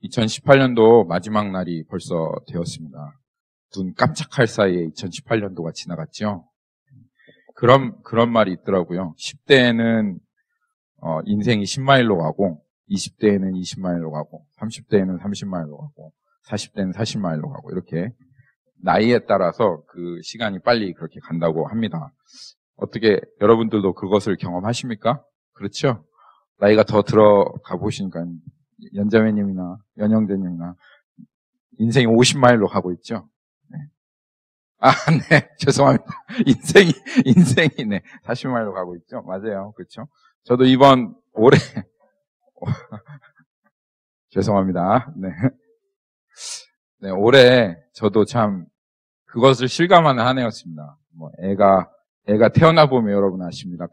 2018년도 마지막 날이 벌써 되었습니다. 눈 깜짝할 사이에 2018년도가 지나갔죠. 그런 말이 있더라고요. 10대에는 인생이 10마일로 가고, 20대에는 20마일로 가고, 30대에는 30마일로 가고, 40대는 40마일로 가고, 이렇게 나이에 따라서 그 시간이 빨리 그렇게 간다고 합니다. 어떻게 여러분들도 그것을 경험하십니까? 그렇죠? 나이가 더 들어가 보시니까 연자매님이나 연영재님이나 인생이 50마일로 가고 있죠. 네. 네, 죄송합니다. 인생이 네, 40마일로 가고 있죠. 맞아요. 그렇죠? 저도 이번 올해 죄송합니다. 네. 네, 올해 저도 참 그것을 실감하는 한 해였습니다. 애가 태어나 보면 여러분 아십니다.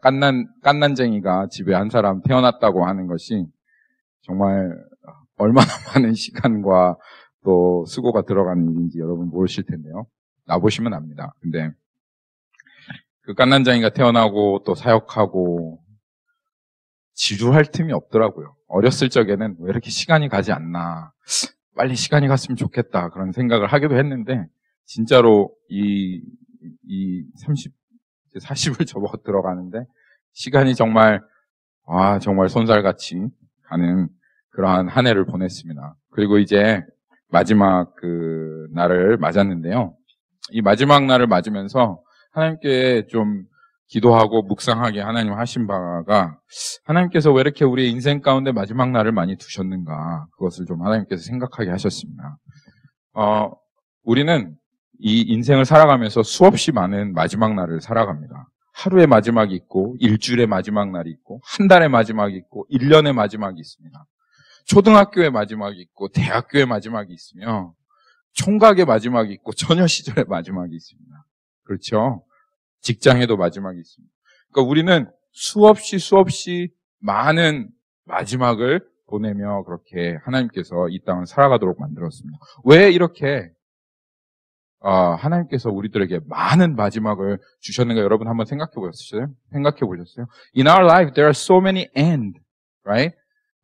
깐난쟁이가 집에 한 사람 태어났다고 하는 것이 정말 얼마나 많은 시간과 또 수고가 들어가는 일인지 여러분 모르실 텐데요. 나보시면 압니다. 근데 그 깐난쟁이가 태어나고 또 사역하고 지루할 틈이 없더라고요. 어렸을 적에는 왜 이렇게 시간이 가지 않나. 빨리 시간이 갔으면 좋겠다. 그런 생각을 하기도 했는데 진짜로 이 40을 접어 들어가는데 시간이 정말 손살같이 가는 그러한 한 해를 보냈습니다. 그리고 이제 마지막 그 날을 맞았는데요. 이 마지막 날을 맞으면서 하나님께 좀 기도하고 묵상하게 하나님 하신 바가 하나님께서 왜 이렇게 우리의 인생 가운데 마지막 날을 많이 두셨는가 그것을 좀 하나님께서 생각하게 하셨습니다. 우리는 이 인생을 살아가면서 수없이 많은 마지막 날을 살아갑니다. 하루의 마지막이 있고 일주일의 마지막 날이 있고 한 달의 마지막이 있고 1년의 마지막이 있습니다. 초등학교의 마지막이 있고 대학교의 마지막이 있으며 총각의 마지막이 있고 처녀 시절의 마지막이 있습니다. 그렇죠? 직장에도 마지막이 있습니다. 그러니까 우리는 수없이 많은 마지막을 보내며 그렇게 하나님께서 이 땅을 살아가도록 만들었습니다. 왜 이렇게 하나님께서 우리들에게 많은 마지막을 주셨는가 여러분 한번 생각해 보셨어요? In our life there are so many end, right?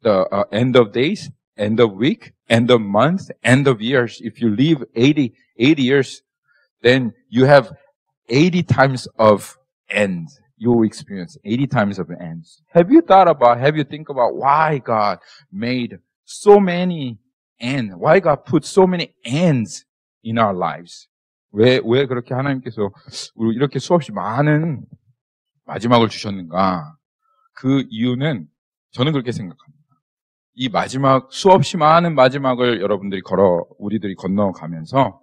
The end of days, end of week, end of month, end of years. If you live 80 years, then you have 80 times of ends. You will experience 80 times of ends. Have you think about why God made so many ends? Why God put so many ends in our lives? 왜 그렇게 하나님께서 이렇게 수없이 많은 마지막을 주셨는가? 그 이유는 저는 그렇게 생각합니다. 이 마지막, 수없이 많은 마지막을 우리들이 건너가면서,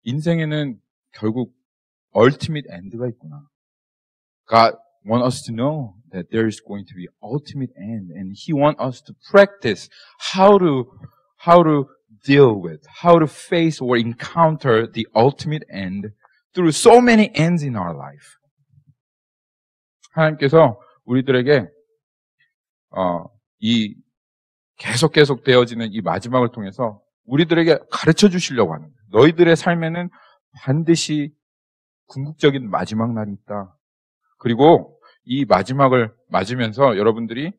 인생에는 결국 ultimate end가 있구나. God wants us to know that there is going to be ultimate end, and He wants us to practice how to deal with, how to face or encounter the ultimate end through so many ends in our life. 하나님께서 우리들에게 이 계속 되어지는 이 마지막을 통해서 우리들에게 가르쳐 주시려고 하는 거예요. 너희들의 삶에는 반드시 궁극적인 마지막 날이 있다. 그리고 이 마지막을 맞으면서 여러분들이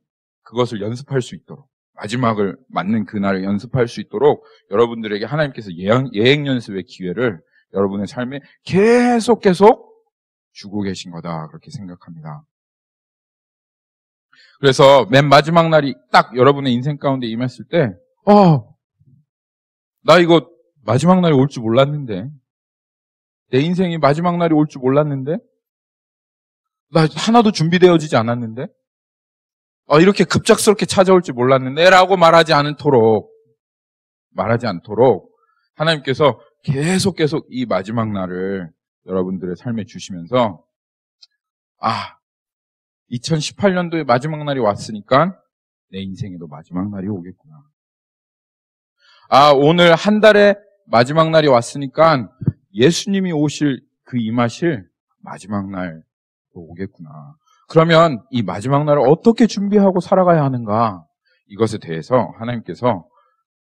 그것을 연습할 수 있도록 마지막을 맞는 그날을 연습할 수 있도록 여러분들에게 하나님께서 예행 연습의 기회를 여러분의 삶에 계속 주고 계신 거다. 그렇게 생각합니다. 그래서 맨 마지막 날이 딱 여러분의 인생 가운데 임했을 때, 나 이거 마지막 날이 올 줄 몰랐는데, 내 인생이 마지막 날이 올 줄 몰랐는데, 나 하나도 준비되어지지 않았는데, 이렇게 급작스럽게 찾아올 줄 몰랐는데, 라고 말하지 않도록, 하나님께서 계속 이 마지막 날을 여러분들의 삶에 주시면서, 2018년도에 마지막 날이 왔으니까, 내 인생에도 마지막 날이 오겠구나. 오늘 한 달에 마지막 날이 왔으니까, 예수님이 임하실 마지막 날도 오겠구나. 그러면 이 마지막 날을 어떻게 준비하고 살아가야 하는가? 이것에 대해서 하나님께서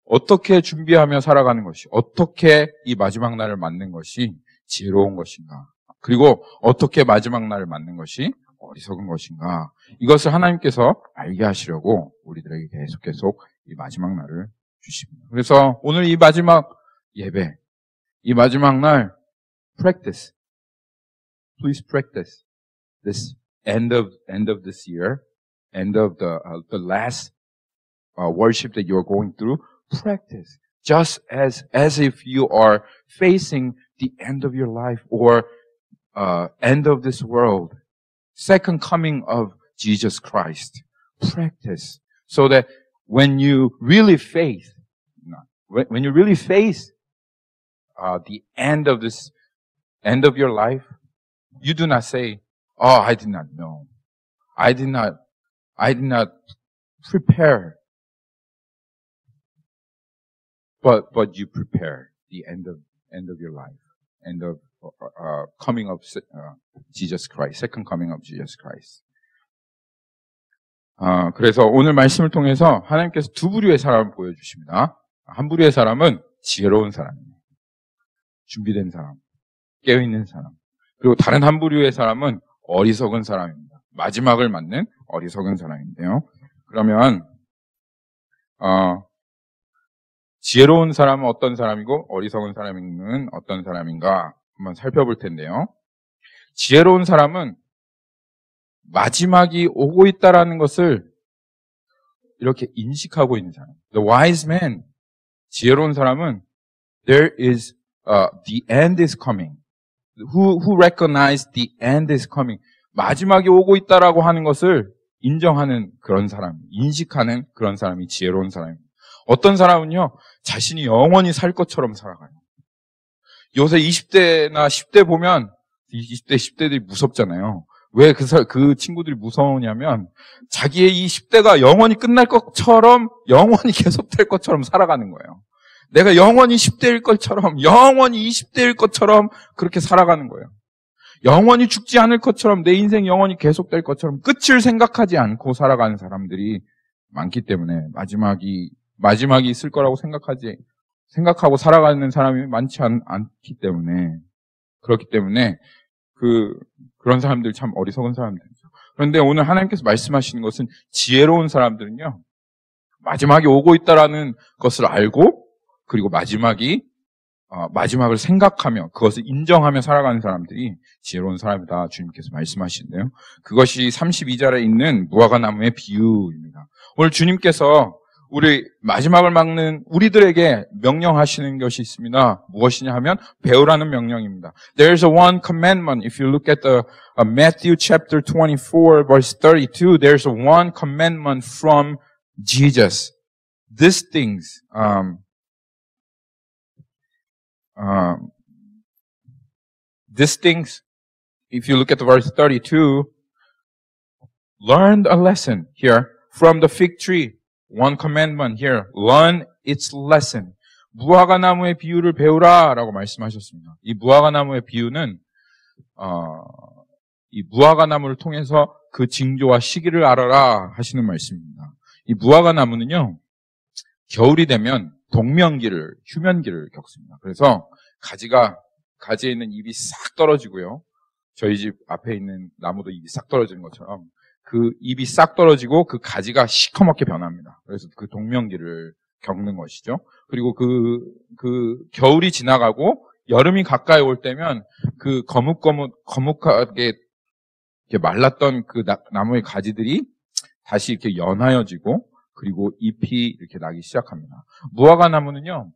어떻게 준비하며 살아가는 것이, 어떻게 이 마지막 날을 맞는 것이 지혜로운 것인가? 그리고 어떻게 마지막 날을 맞는 것이 어리석은 것인가? 이것을 하나님께서 알게 하시려고 우리들에게 계속 이 마지막 날을 주십니다. 그래서 오늘 이 마지막 예배, 이 마지막 날 practice. Please practice this end of this year, end of the last worship that you're going through. Practice just as if you are facing the end of your life or end of this world, second coming of Jesus Christ. Practice so that when you really face the end of your life, you do not say, "Oh, I did not know. I did not prepare." But you prepare the end of your life, end of coming of Jesus Christ, second coming of Jesus Christ. 그래서 오늘 말씀을 통해서 하나님께서 두 부류의 사람을 보여주십니다. 한 부류의 사람은 지혜로운 사람입니다. 준비된 사람, 깨어있는 사람. 그리고 다른 한 부류의 사람은 어리석은 사람입니다. 마지막을 맞는 어리석은 사람인데요. 그러면 지혜로운 사람은 어떤 사람이고 어리석은 사람은 어떤 사람인가 한번 살펴볼 텐데요. 지혜로운 사람은 마지막이 오고 있다라는 것을 이렇게 인식하고 있는 사람. The wise man, 지혜로운 사람은 there is the end is coming. Who recognize the end is coming. 마지막이 오고 있다라고 하는 것을 인정하는 그런 사람, 인식하는 그런 사람이 지혜로운 사람입니다. 어떤 사람은요, 자신이 영원히 살 것처럼 살아가요. 요새 20대나 10대 보면 20대, 10대들이 무섭잖아요. 왜 그 친구들이 무서우냐면 자기의 이 10대가 영원히 끝날 것처럼 영원히 계속될 것처럼 살아가는 거예요. 내가 영원히 10대일 것처럼 영원히 20대일 것처럼 그렇게 살아가는 거예요. 영원히 죽지 않을 것처럼 내 인생 영원히 계속될 것처럼 끝을 생각하지 않고 살아가는 사람들이 많기 때문에 마지막이 있을 거라고 생각하고 살아가는 사람이 많지 않기 때문에 그렇기 때문에 그런 사람들 참 어리석은 사람들이죠. 그런데 오늘 하나님께서 말씀하시는 것은 지혜로운 사람들은요, 마지막이 오고 있다라는 것을 알고 그리고 마지막을 생각하며 그것을 인정하며 살아가는 사람들이 지혜로운 사람이다 주님께서 말씀하시는데요. 그것이 32절에 있는 무화과나무의 비유입니다. 오늘 주님께서 우리 마지막을 막는 우리들에게 명령하시는 것이 있습니다. 무엇이냐 하면 배우라는 명령입니다. There's a one commandment. If you look at the Matthew chapter 24 verse 32, there's a one commandment from Jesus. These things, if you look at the verse 32, learn a lesson here from the fig tree. One commandment here, learn its lesson. 무화과나무의 비유를 배우라라고 말씀하셨습니다. 이 무화과나무의 비유는 이 무화과나무를 통해서 그 징조와 시기를 알아라 하시는 말씀입니다. 이 무화과나무는요, 겨울이 되면 휴면기를 겪습니다. 그래서 가지에 있는 잎이 싹 떨어지고요. 저희 집 앞에 있는 나무도 잎이 싹 떨어지는 것처럼 그 잎이 싹 떨어지고 그 가지가 시커멓게 변합니다. 그래서 그 동면기를 겪는 것이죠. 그리고 그 겨울이 지나가고 여름이 가까이 올 때면 그 거뭇하게 이렇게 말랐던 그 나무의 가지들이 다시 이렇게 연하여지고 그리고 잎이 이렇게 나기 시작합니다. 무화과 나무는요,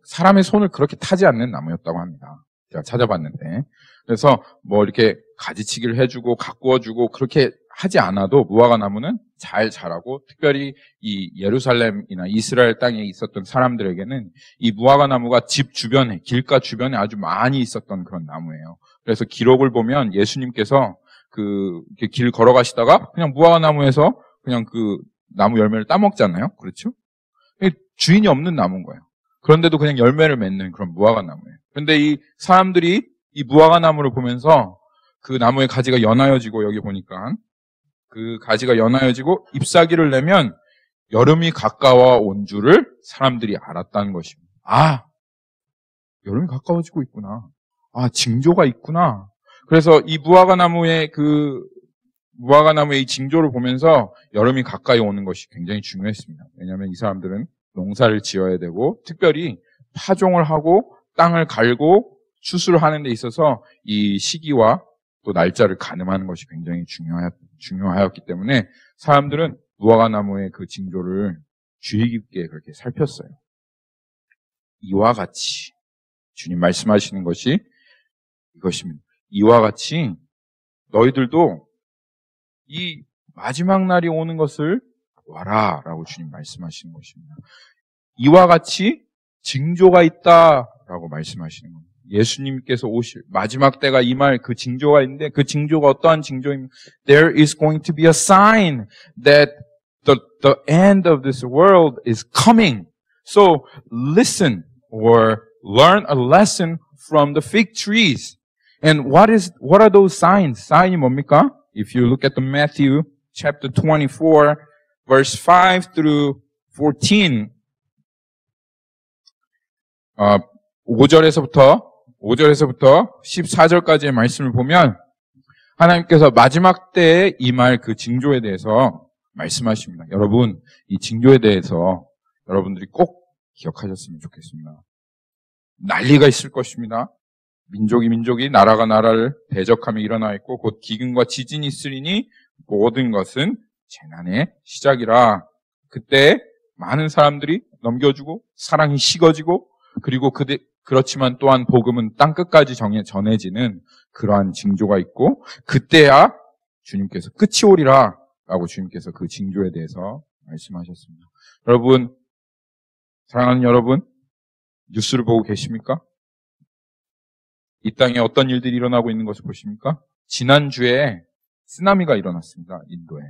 사람의 손을 그렇게 타지 않는 나무였다고 합니다. 제가 찾아봤는데. 그래서 뭐 이렇게 가지치기를 해주고 가꾸어주고 그렇게 하지 않아도 무화과 나무는 잘 자라고, 특별히 이 예루살렘이나 이스라엘 땅에 있었던 사람들에게는 이 무화과 나무가 집 주변에, 길가 주변에 아주 많이 있었던 그런 나무예요. 그래서 기록을 보면 예수님께서 이렇게 길 걸어가시다가 그냥 무화과 나무에서 그냥 그 나무 열매를 따먹잖아요. 그렇죠? 주인이 없는 나무인 거예요. 그런데도 그냥 열매를 맺는 그런 무화과 나무예요. 그런데 이 사람들이 이 무화과 나무를 보면서 그 나무의 가지가 연하여지고, 여기 보니까 그 가지가 연하여지고 잎사귀를 내면 여름이 가까워 온 줄을 사람들이 알았다는 것입니다. 아, 여름이 가까워지고 있구나. 아, 징조가 있구나. 그래서 이 무화과나무의 이 징조를 보면서 여름이 가까이 오는 것이 굉장히 중요했습니다. 왜냐하면 이 사람들은 농사를 지어야 되고 특별히 파종을 하고 땅을 갈고 추수를 하는 데 있어서 이 시기와 또 날짜를 가늠하는 것이 굉장히 중요하였기 때문에 사람들은 무화과나무의 그 징조를 주의 깊게 그렇게 살폈어요. 이와 같이 주님 말씀하시는 것이 이것입니다. 이와 같이 너희들도 이 마지막 날이 오는 것을 와라 라고 주님 말씀하시는 것입니다. 이와 같이 징조가 있다라고 말씀하시는 겁니다. 예수님께서 오실 마지막 때가 임할 그 징조가 있는데 그 징조가 어떠한 징조입니까? There is going to be a sign that the end of this world is coming. So listen or learn a lesson from the fig trees. And what are those signs? 사인이 뭡니까? If you look at the Matthew chapter 24 verse 5 through 14 5절에서부터 14절까지의 말씀을 보면 하나님께서 마지막 때에 임할 그 징조에 대해서 말씀하십니다. 여러분, 이 징조에 대해서 여러분들이 꼭 기억하셨으면 좋겠습니다. 난리가 있을 것입니다. 민족이 나라가 나라를 대적하며 일어나 있고 곧 기근과 지진이 있으리니 모든 것은 재난의 시작이라. 그때 많은 사람들이 넘겨주고 사랑이 식어지고 그리고 그렇지만 또한 복음은 땅끝까지 전해지는 그러한 징조가 있고 그때야 주님께서 끝이 오리라 라고 주님께서 그 징조에 대해서 말씀하셨습니다. 여러분, 사랑하는 여러분, 뉴스를 보고 계십니까? 이 땅에 어떤 일들이 일어나고 있는 것을 보십니까? 지난주에 쓰나미가 일어났습니다. 인도에.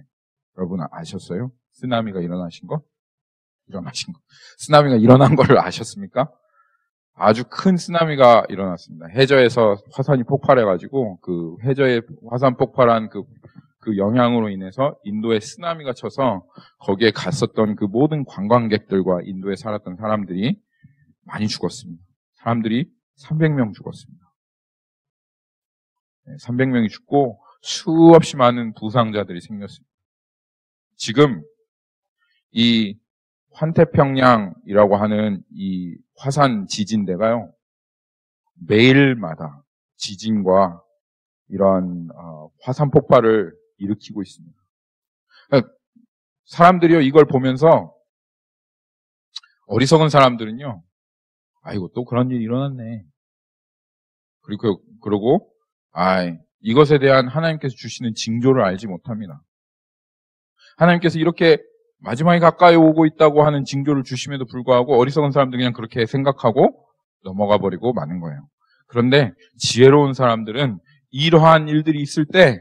여러분 아셨어요? 쓰나미가 일어나신 거? 쓰나미가 일어난 걸 아셨습니까? 아주 큰 쓰나미가 일어났습니다. 해저에서 화산이 폭발해가지고 그 해저에 화산 폭발한 그 영향으로 인해서 인도에 쓰나미가 쳐서 거기에 갔었던 그 모든 관광객들과 인도에 살았던 사람들이 많이 죽었습니다. 사람들이 300명 죽었습니다. 300명이 죽고 수없이 많은 부상자들이 생겼습니다. 지금 이 환태평양이라고 하는 이 화산 지진대가요, 매일마다 지진과 이런 화산 폭발을 일으키고 있습니다. 그러니까 사람들이요, 이걸 보면서 어리석은 사람들은요, 아이고 또 그런 일이 일어났네. 그러고 이것에 대한 하나님께서 주시는 징조를 알지 못합니다. 하나님께서 이렇게 마지막이 가까이 오고 있다고 하는 징조를 주심에도 불구하고 어리석은 사람들은 그냥 그렇게 생각하고 넘어가 버리고 마는 거예요. 그런데 지혜로운 사람들은 이러한 일들이 있을 때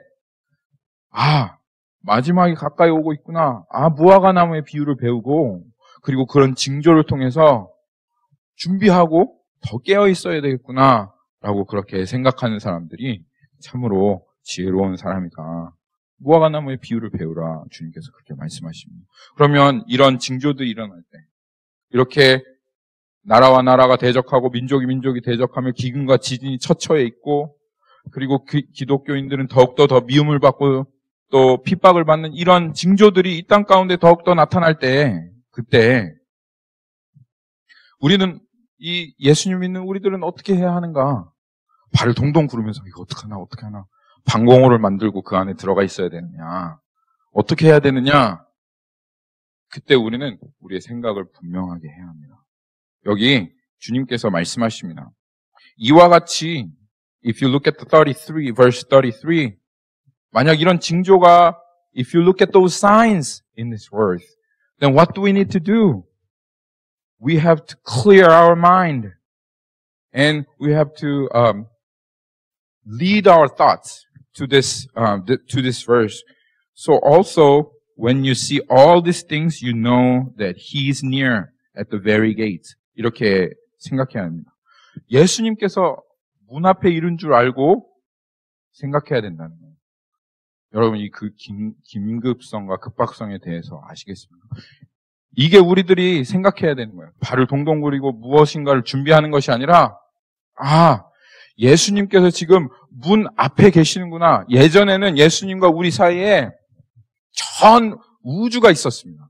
마지막이 가까이 오고 있구나. 무화과나무의 비유를 배우고 그리고 그런 징조를 통해서 준비하고 더 깨어 있어야 되겠구나 라고 그렇게 생각하는 사람들이 참으로 지혜로운 사람이다. 무화과나무의 비유를 배우라 주님께서 그렇게 말씀하십니다. 그러면 이런 징조들이 일어날 때 이렇게 나라와 나라가 대적하고 민족이 대적하며 기근과 지진이 처처해 있고 그리고 기독교인들은 더욱더 더 미움을 받고 또 핍박을 받는 이런 징조들이 이 땅 가운데 더욱더 나타날 때 그때 우리는 이 예수님 믿는 우리들은 어떻게 해야 하는가? 발을 동동 구르면서 이거 어떻게 하나? 방공호를 만들고 그 안에 들어가 있어야 되느냐? 어떻게 해야 되느냐? 그때 우리는 우리의 생각을 분명하게 해야 합니다. 여기 주님께서 말씀하십니다. 이와 같이 if you look at the 33 verse 33 만약 이런 징조가 if you look at those signs in this world then what do we need to do? We have to clear our mind and we have to lead our thoughts to this verse. So also, when you see all these things, you know that He is near at the very gate. 이렇게 생각해야 합니다. 예수님께서 문 앞에 이른 줄 알고 생각해야 된다는 거예요. 여러분, 이 긴급성과 급박성에 대해서 아시겠습니까? 이게 우리들이 생각해야 되는 거예요. 발을 동동 구리고 무엇인가를 준비하는 것이 아니라, 예수님께서 지금 문 앞에 계시는구나. 예전에는 예수님과 우리 사이에 전 우주가 있었습니다.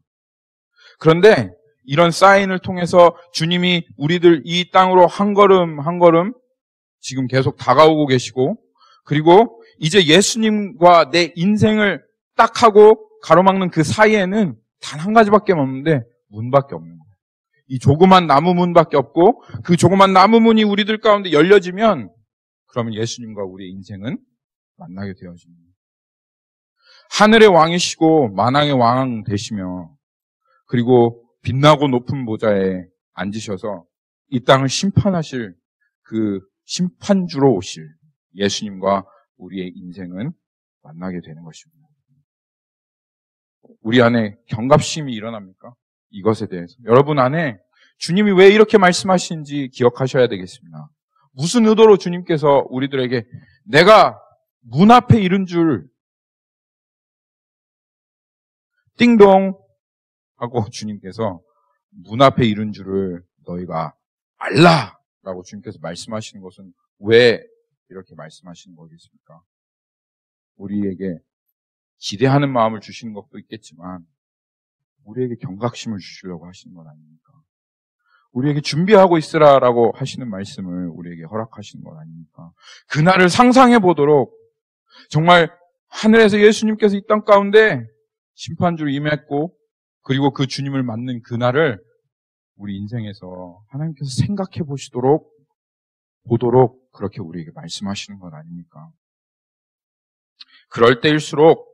그런데 이런 사인을 통해서 주님이 우리들 이 땅으로 한 걸음 한 걸음 지금 계속 다가오고 계시고, 그리고 이제 예수님과 내 인생을 딱 하고 가로막는 그 사이에는 단 한 가지밖에 없는데 문밖에 없는 거예요. 이 조그만 나무 문밖에 없고, 그 조그만 나무 문이 우리들 가운데 열려지면 그러면 예수님과 우리의 인생은 만나게 되어집니다. 하늘의 왕이시고 만왕의 왕 되시며, 그리고 빛나고 높은 보좌에 앉으셔서 이 땅을 심판하실 그 심판주로 오실 예수님과 우리의 인생은 만나게 되는 것입니다. 우리 안에 경각심이 일어납니까? 이것에 대해서. 여러분 안에 주님이 왜 이렇게 말씀하시는지 기억하셔야 되겠습니다. 무슨 의도로 주님께서 우리들에게 내가 문 앞에 이른 줄 띵동 하고 주님께서 문 앞에 이른 줄을 너희가 알라 라고 주님께서 말씀하시는 것은 왜 이렇게 말씀하시는 거겠습니까? 우리에게 기대하는 마음을 주시는 것도 있겠지만 우리에게 경각심을 주시려고 하시는 건 아닙니까? 우리에게 준비하고 있으라라고 하시는 말씀을 우리에게 허락하시는 건 아닙니까? 그날을 상상해 보도록 정말 하늘에서 예수님께서 이 땅 가운데 심판주로 임했고, 그리고 그 주님을 맞는 그날을 우리 인생에서 하나님께서 생각해 보도록 그렇게 우리에게 말씀하시는 건 아닙니까? 그럴 때일수록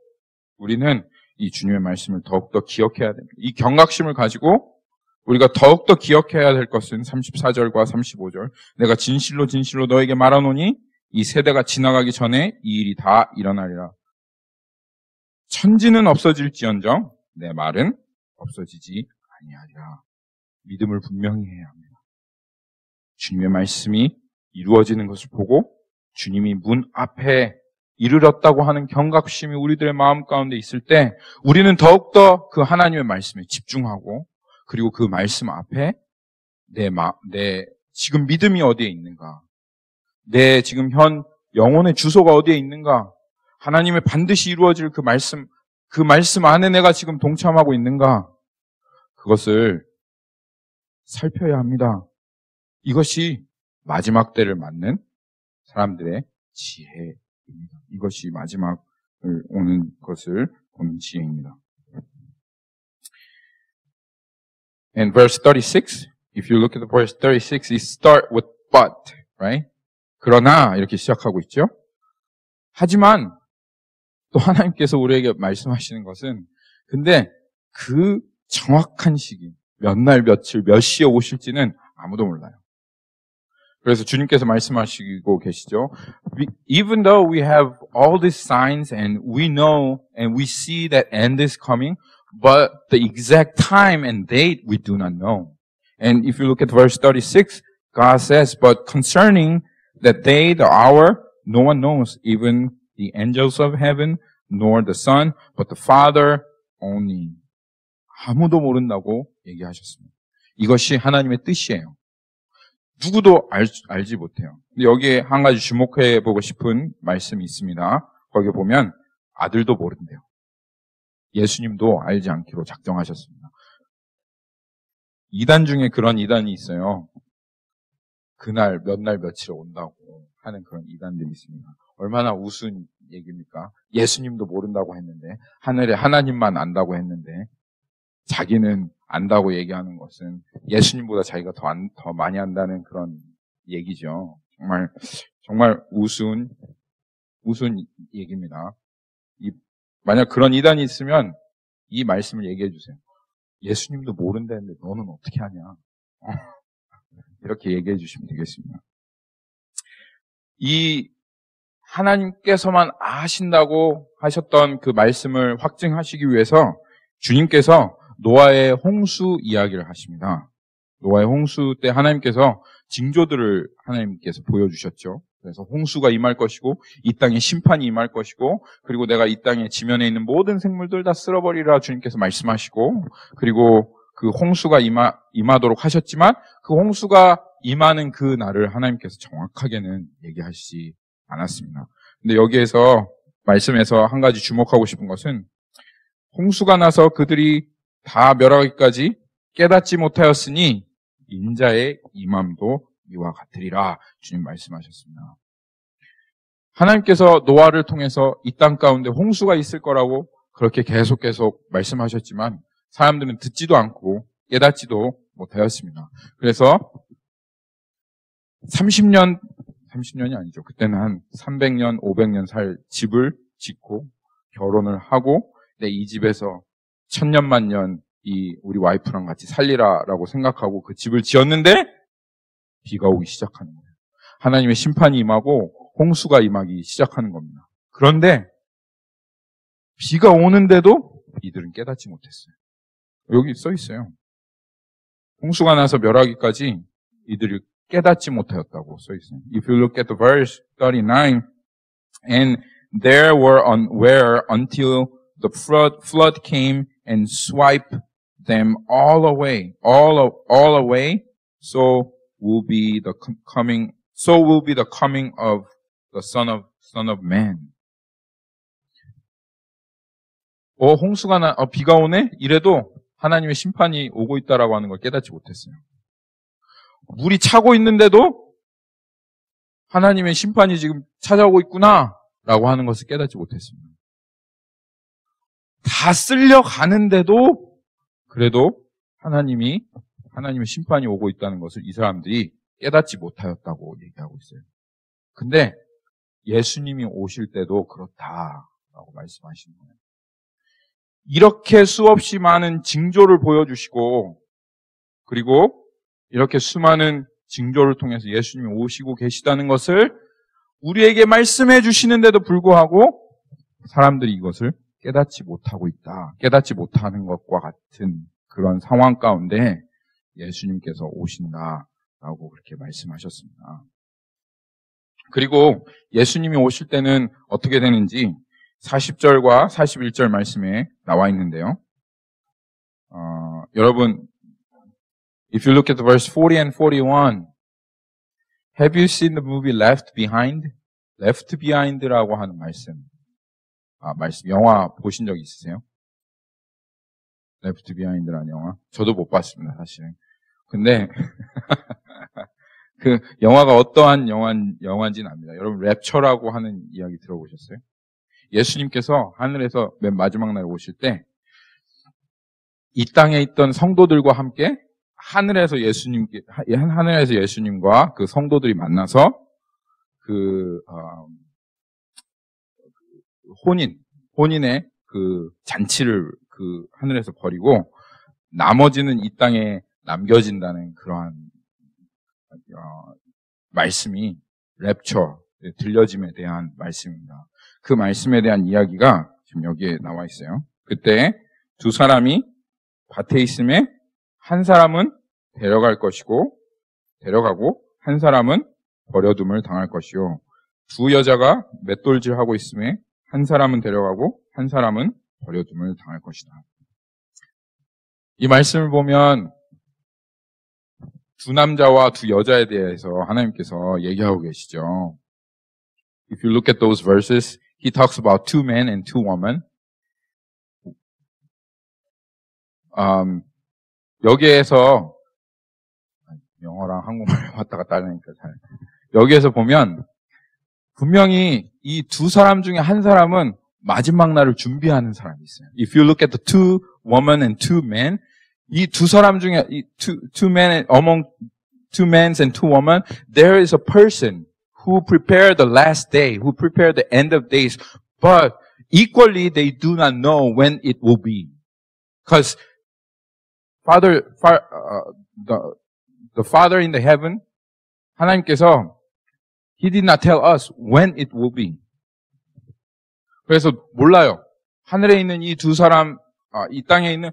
우리는 이 주님의 말씀을 더욱더 기억해야 됩니다. 이 경각심을 가지고 우리가 더욱더 기억해야 될 것은 34절과 35절. 내가 진실로 진실로 너에게 말하노니 이 세대가 지나가기 전에 이 일이 다 일어나리라. 천지는 없어질지언정 내 말은 없어지지 아니하리라. 믿음을 분명히 해야 합니다. 주님의 말씀이 이루어지는 것을 보고 주님이 문 앞에 이르렀다고 하는 경각심이 우리들의 마음 가운데 있을 때 우리는 더욱더 그 하나님의 말씀에 집중하고, 그리고 그 말씀 앞에 내 지금 믿음이 어디에 있는가, 내 지금 현 영혼의 주소가 어디에 있는가, 하나님의 반드시 이루어질 그 말씀 안에 내가 지금 동참하고 있는가, 그것을 살펴야 합니다. 이것이 마지막 때를 맞는 사람들의 지혜입니다. 이것이 마지막을 오는 것을 보는 지혜입니다. And verse 36, if you look at the verse 36, it start with but, right? 그러나 이렇게 시작하고 있죠. 하지만 또 하나님께서 우리에게 말씀하시는 것은, 근데 그 정확한 시기, 몇 날 며칠 몇 시에 오실지는 아무도 몰라요. 그래서 주님께서 말씀하시고 계시죠. Even though we have all these signs and we know and we see that end is coming, but the exact time and date we do not know. And if you look at verse 36, God says, but concerning that day, the hour, no one knows, even the angels of heaven, nor the Son, but the Father only. 아무도 모른다고 얘기하셨습니다. 이것이 하나님의 뜻이에요. 누구도 알지 못해요. 근데 여기에 한 가지 주목해 보고 싶은 말씀이 있습니다. 거기 보면 아들도 모른대요. 예수님도 알지 않기로 작정하셨습니다. 이단 중에 그런 이단이 있어요. 그날 몇 날 며칠에 온다고 하는 그런 이단들이 있습니다. 얼마나 우스운 얘기입니까? 예수님도 모른다고 했는데, 하늘에 하나님만 안다고 했는데, 자기는 안다고 얘기하는 것은 예수님보다 자기가 더 많이 안다는 그런 얘기죠. 정말 우스운 얘기입니다. 만약 그런 이단이 있으면 이 말씀을 얘기해 주세요. 예수님도 모른다는데 너는 어떻게 하냐? 이렇게 얘기해 주시면 되겠습니다. 이 하나님께서만 아신다고 하셨던 그 말씀을 확증하시기 위해서 주님께서 노아의 홍수 이야기를 하십니다. 노아의 홍수 때 하나님께서 징조들을 하나님께서 보여주셨죠. 그래서 홍수가 임할 것이고 이 땅에 심판이 임할 것이고, 그리고 내가 이 땅에 지면에 있는 모든 생물들 다 쓸어버리라 주님께서 말씀하시고, 그리고 그 홍수가 임하도록 하셨지만 그 홍수가 임하는 그 날을 하나님께서 정확하게는 얘기하시지 않았습니다. 근데 여기에서 말씀에서 한 가지 주목하고 싶은 것은 홍수가 나서 그들이 다 멸하기까지 깨닫지 못하였으니 인자의 임함도 이와 같으리라 주님 말씀하셨습니다. 하나님께서 노아를 통해서 이 땅 가운데 홍수가 있을 거라고 그렇게 계속 말씀하셨지만 사람들은 듣지도 않고 깨닫지도 못하였습니다. 그래서 30년이 아니죠. 그때는 한 300년, 500년 살 집을 짓고 결혼을 하고 이 집에서 1000년, 1000년 우리 와이프랑 같이 살리라라고 생각하고 그 집을 지었는데 비가 오기 시작하는 거예요. 하나님의 심판이 임하고 홍수가 임하기 시작하는 겁니다. 그런데 비가 오는데도 이들은 깨닫지 못했어요. 여기 써 있어요. 홍수가 나서 멸하기까지 이들이 깨닫지 못하였다고 써 있어요. If you look at the verse 39, and there were unaware until the flood came and swiped them all away, all away. So will be the coming of the Son of Man. 홍수가 비가 오네? 이래도 하나님의 심판이 오고 있다라고 하는 걸 깨닫지 못했어요. 물이 차고 있는데도 하나님의 심판이 지금 찾아오고 있구나라고 하는 것을 깨닫지 못했습니다. 다 쓸려가는데도 그래도 하나님의 심판이 오고 있다는 것을 이 사람들이 깨닫지 못하였다고 얘기하고 있어요. 근데 예수님이 오실 때도 그렇다라고 말씀하시는 거예요. 이렇게 수없이 많은 징조를 보여주시고 그리고 이렇게 수많은 징조를 통해서 예수님이 오시고 계시다는 것을 우리에게 말씀해 주시는데도 불구하고 사람들이 이것을 깨닫지 못하고 있다. 깨닫지 못하는 것과 같은 그런 상황 가운데 예수님께서 오신다라고 그렇게 말씀하셨습니다. 그리고 예수님이 오실 때는 어떻게 되는지 40절과 41절 말씀에 나와 있는데요. 여러분, if you look at the verse 40 and 41, have you seen the movie Left Behind? Left Behind라고 하는 말씀, 영화 보신 적 있으세요? Left Behind라는 영화? 저도 못 봤습니다, 사실은. 근데 그 영화가 어떠한 영화인지는 압니다. 여러분, 랩처라고 하는 이야기 들어보셨어요? 예수님께서 하늘에서 맨 마지막 날 오실 때 이 땅에 있던 성도들과 함께 하늘에서 예수님과 그 성도들이 만나서 혼인의 그 잔치를 그 하늘에서 벌이고 나머지는 이 땅에 남겨진다는 그러한 말씀이 랩처, 들려짐에 대한 말씀입니다. 그 말씀에 대한 이야기가 지금 여기에 나와 있어요. 그때 두 사람이 밭에 있음에 한 사람은 데려가고 한 사람은 버려둠을 당할 것이요. 두 여자가 맷돌질하고 있음에 한 사람은 데려가고 한 사람은 버려둠을 당할 것이다. 이 말씀을 보면 두 남자와 두 여자에 대해서 하나님께서 얘기하고 계시죠. If you look at those verses, he talks about two men and two women. 여기에서 영어랑 한국말 왔다 갔다 하니까 여기에서 보면 분명히 이 두 사람 중에 한 사람은 마지막 날을 준비하는 사람이 있어요. If you look at the two women and two men, 이 두 사람 중에 two men among two men and two women, there is a person who prepared the last day, who prepared the end of days, but equally they do not know when it will be, because the Father in the heaven, 하나님께서 He did not tell us when it will be. 그래서 몰라요. 하늘에 있는 이 두 사람, 이 땅에 있는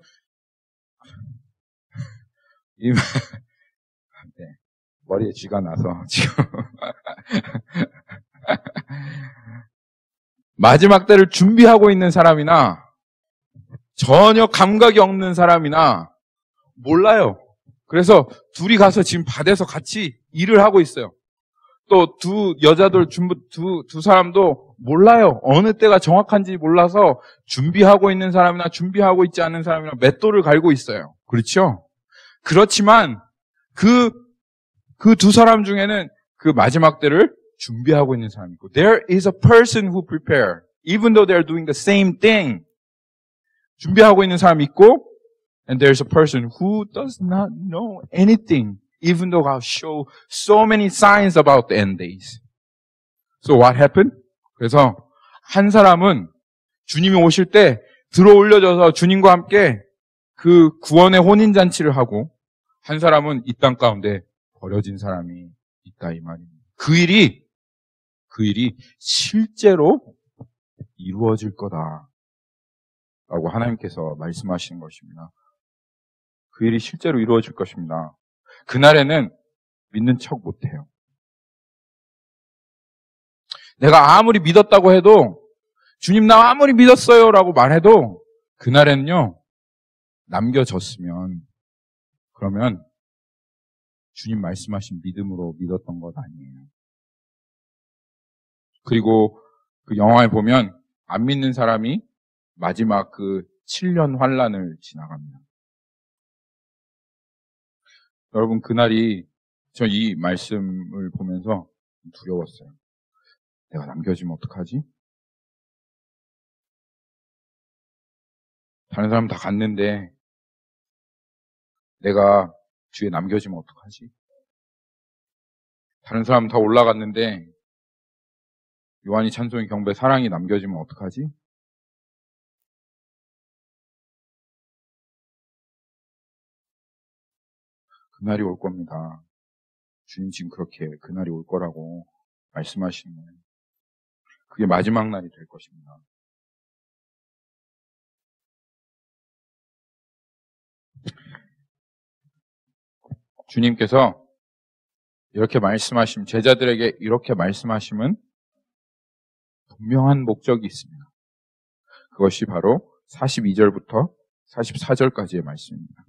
머리에 쥐가 나서 지금 마지막 때를 준비하고 있는 사람이나 전혀 감각이 없는 사람이나 몰라요. 그래서 둘이 가서 지금 밭에서 같이 일을 하고 있어요. 또 두 여자들, 두 사람도 몰라요. 어느 때가 정확한지 몰라서 준비하고 있는 사람이나 준비하고 있지 않은 사람이나 맷돌을 갈고 있어요. 그렇죠? 그렇지만 그 두 사람 중에는 그 마지막 때를 준비하고 있는 사람이 있고, there is a person who prepare, even though they're doing the same thing. 준비하고 있는 사람이 있고, and there's a person who does not know anything, even though God show so many signs about the end days. So what happened? 그래서 한 사람은 주님이 오실 때 들어 올려져서 주님과 함께 그 구원의 혼인잔치를 하고, 한 사람은 이 땅 가운데 버려진 사람이 있다, 이 말입니다. 그 일이 실제로 이루어질 거다 라고 하나님께서 말씀하시는 것입니다. 그 일이 실제로 이루어질 것입니다. 그날에는 믿는 척 못해요. 내가 아무리 믿었다고 해도, 주님 나 아무리 믿었어요 라고 말해도 그날에는요, 남겨졌으면 그러면 주님 말씀하신 믿음으로 믿었던 것 아니에요. 그리고 그 영화에 보면 안 믿는 사람이 마지막 그 7년 환란을 지나갑니다. 여러분, 그날이 저 이 말씀을 보면서 두려웠어요. 내가 남겨지면 어떡하지? 다른 사람 다 갔는데 내가 뒤에 남겨지면 어떡하지? 다른 사람 다 올라갔는데 요한이 찬송의 경배 사랑이 남겨지면 어떡하지? 그날이 올 겁니다. 주님 지금 그렇게 그날이 올 거라고 말씀하시는 거예요. 그게 마지막 날이 될 것입니다. 주님께서 이렇게 말씀하시면, 제자들에게 이렇게 말씀하시면 분명한 목적이 있습니다. 그것이 바로 42절부터 44절까지의 말씀입니다.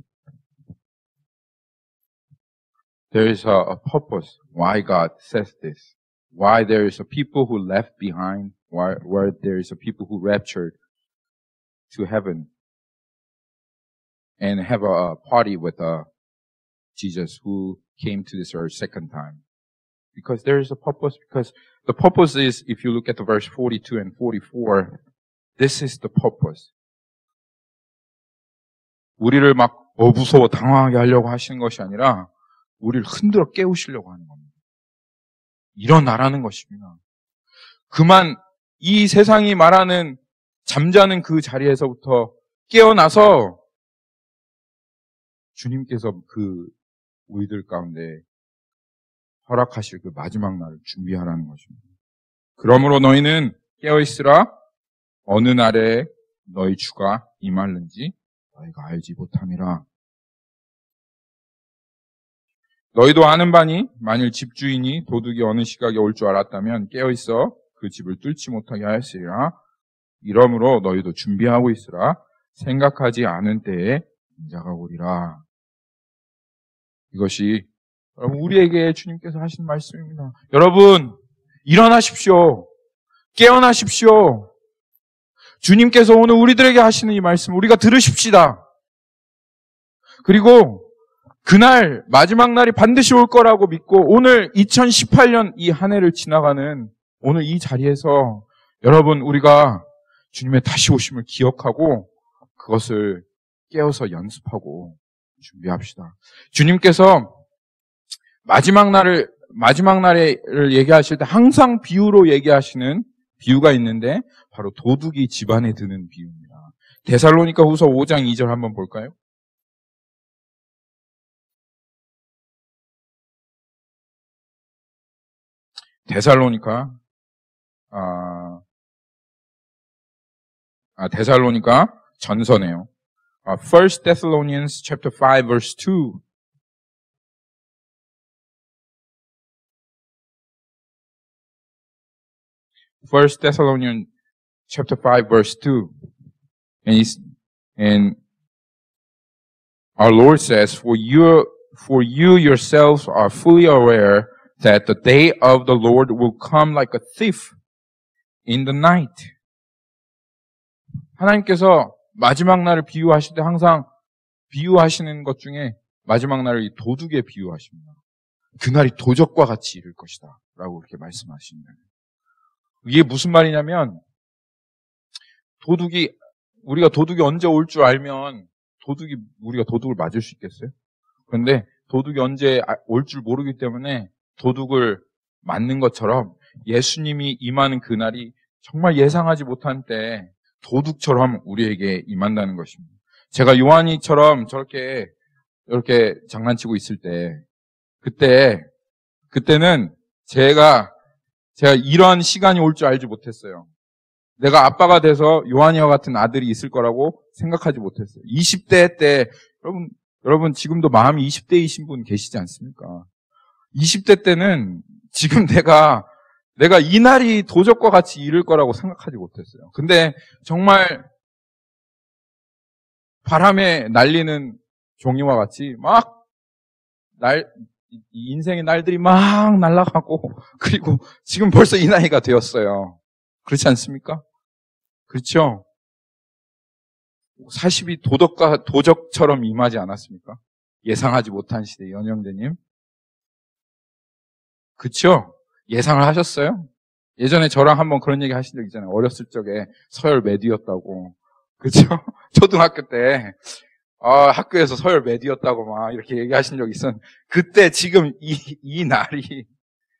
There is a purpose why God says this. Why there is a people who left behind, where there is a people who raptured to heaven and have a party with Jesus who came to this earth second time. Because there is a purpose, because the purpose is, if you look at the verse 42 and 44, this is the purpose. 우리를 막 무서워 당황하게 하려고 하시는 것이 아니라 우리를 흔들어 깨우시려고 하는 겁니다. 일어나라는 것입니다. 그만 이 세상이 말하는 잠자는 그 자리에서부터 깨어나서 주님께서 그 우리들 가운데 허락하실 그 마지막 날을 준비하라는 것입니다. 그러므로 너희는 깨어있으라. 어느 날에 너희 주가 임할는지 너희가 알지 못함이라. 너희도 아는 바니 만일 집주인이 도둑이 어느 시각에 올 줄 알았다면 깨어있어 그 집을 뚫지 못하게 하였으리라. 이러므로 너희도 준비하고 있으라. 생각하지 않은 때에 인자가 오리라. 이것이 여러분 우리에게 주님께서 하신 말씀입니다. 여러분 일어나십시오. 깨어나십시오. 주님께서 오늘 우리들에게 하시는 이 말씀 우리가 들으십시다. 그리고 그날 마지막 날이 반드시 올 거라고 믿고 오늘 2018년 이 한 해를 지나가는 오늘 이 자리에서 여러분 우리가 주님의 다시 오심을 기억하고 그것을 깨어서 연습하고 준비합시다. 주님께서 마지막 날을 얘기하실 때 항상 비유로 얘기하시는 비유가 있는데 바로 도둑이 집안에 드는 비유입니다. 데살로니가 후서 5장 2절 한번 볼까요? 데살로니가 전서네요. 1 Thessalonians chapter 5 verse 2. First Thessalonians chapter 5 verse 2. And our Lord says, for you For you yourselves are fully aware that the day of the Lord will come like a thief in the night. 하나님께서 마지막 날을 비유하실 때 항상 비유하시는 것 중에 마지막 날을 도둑에 비유하십니다. 그날이 도적과 같이 이를 것이다 라고 그렇게 말씀하시는 거예요. 이게 무슨 말이냐면 우리가 도둑이 언제 올 줄 알면 우리가 도둑을 맞을 수 있겠어요? 그런데 도둑이 언제 올 줄 모르기 때문에 도둑을 맞는 것처럼 예수님이 임하는 그날이 정말 예상하지 못한 때 도둑처럼 우리에게 임한다는 것입니다. 제가 요한이처럼 이렇게 장난치고 있을 때 그때는 제가 이런 시간이 올 줄 알지 못했어요. 내가 아빠가 돼서 요한이와 같은 아들이 있을 거라고 생각하지 못했어요. 20대 때 여러분 지금도 마음이 20대이신 분 계시지 않습니까? 20대 때는 지금 내가 이 날이 도적과 같이 이를 거라고 생각하지 못했어요. 근데 정말 바람에 날리는 종이와 같이 인생의 날들이 막 날아가고, 그리고 지금 벌써 이 나이가 되었어요. 그렇지 않습니까? 그렇죠? 40이 도적처럼 임하지 않았습니까? 예상하지 못한 시대, 연영대님. 그렇죠? 예상을 하셨어요? 예전에 저랑 한번 그런 얘기 하신 적 있잖아요. 어렸을 적에 서열 매디였다고. 그렇죠? 초등학교 때 학교에서 서열 매디였다고 막 이렇게 얘기하신 적이 있었는데, 그때 지금 이 날이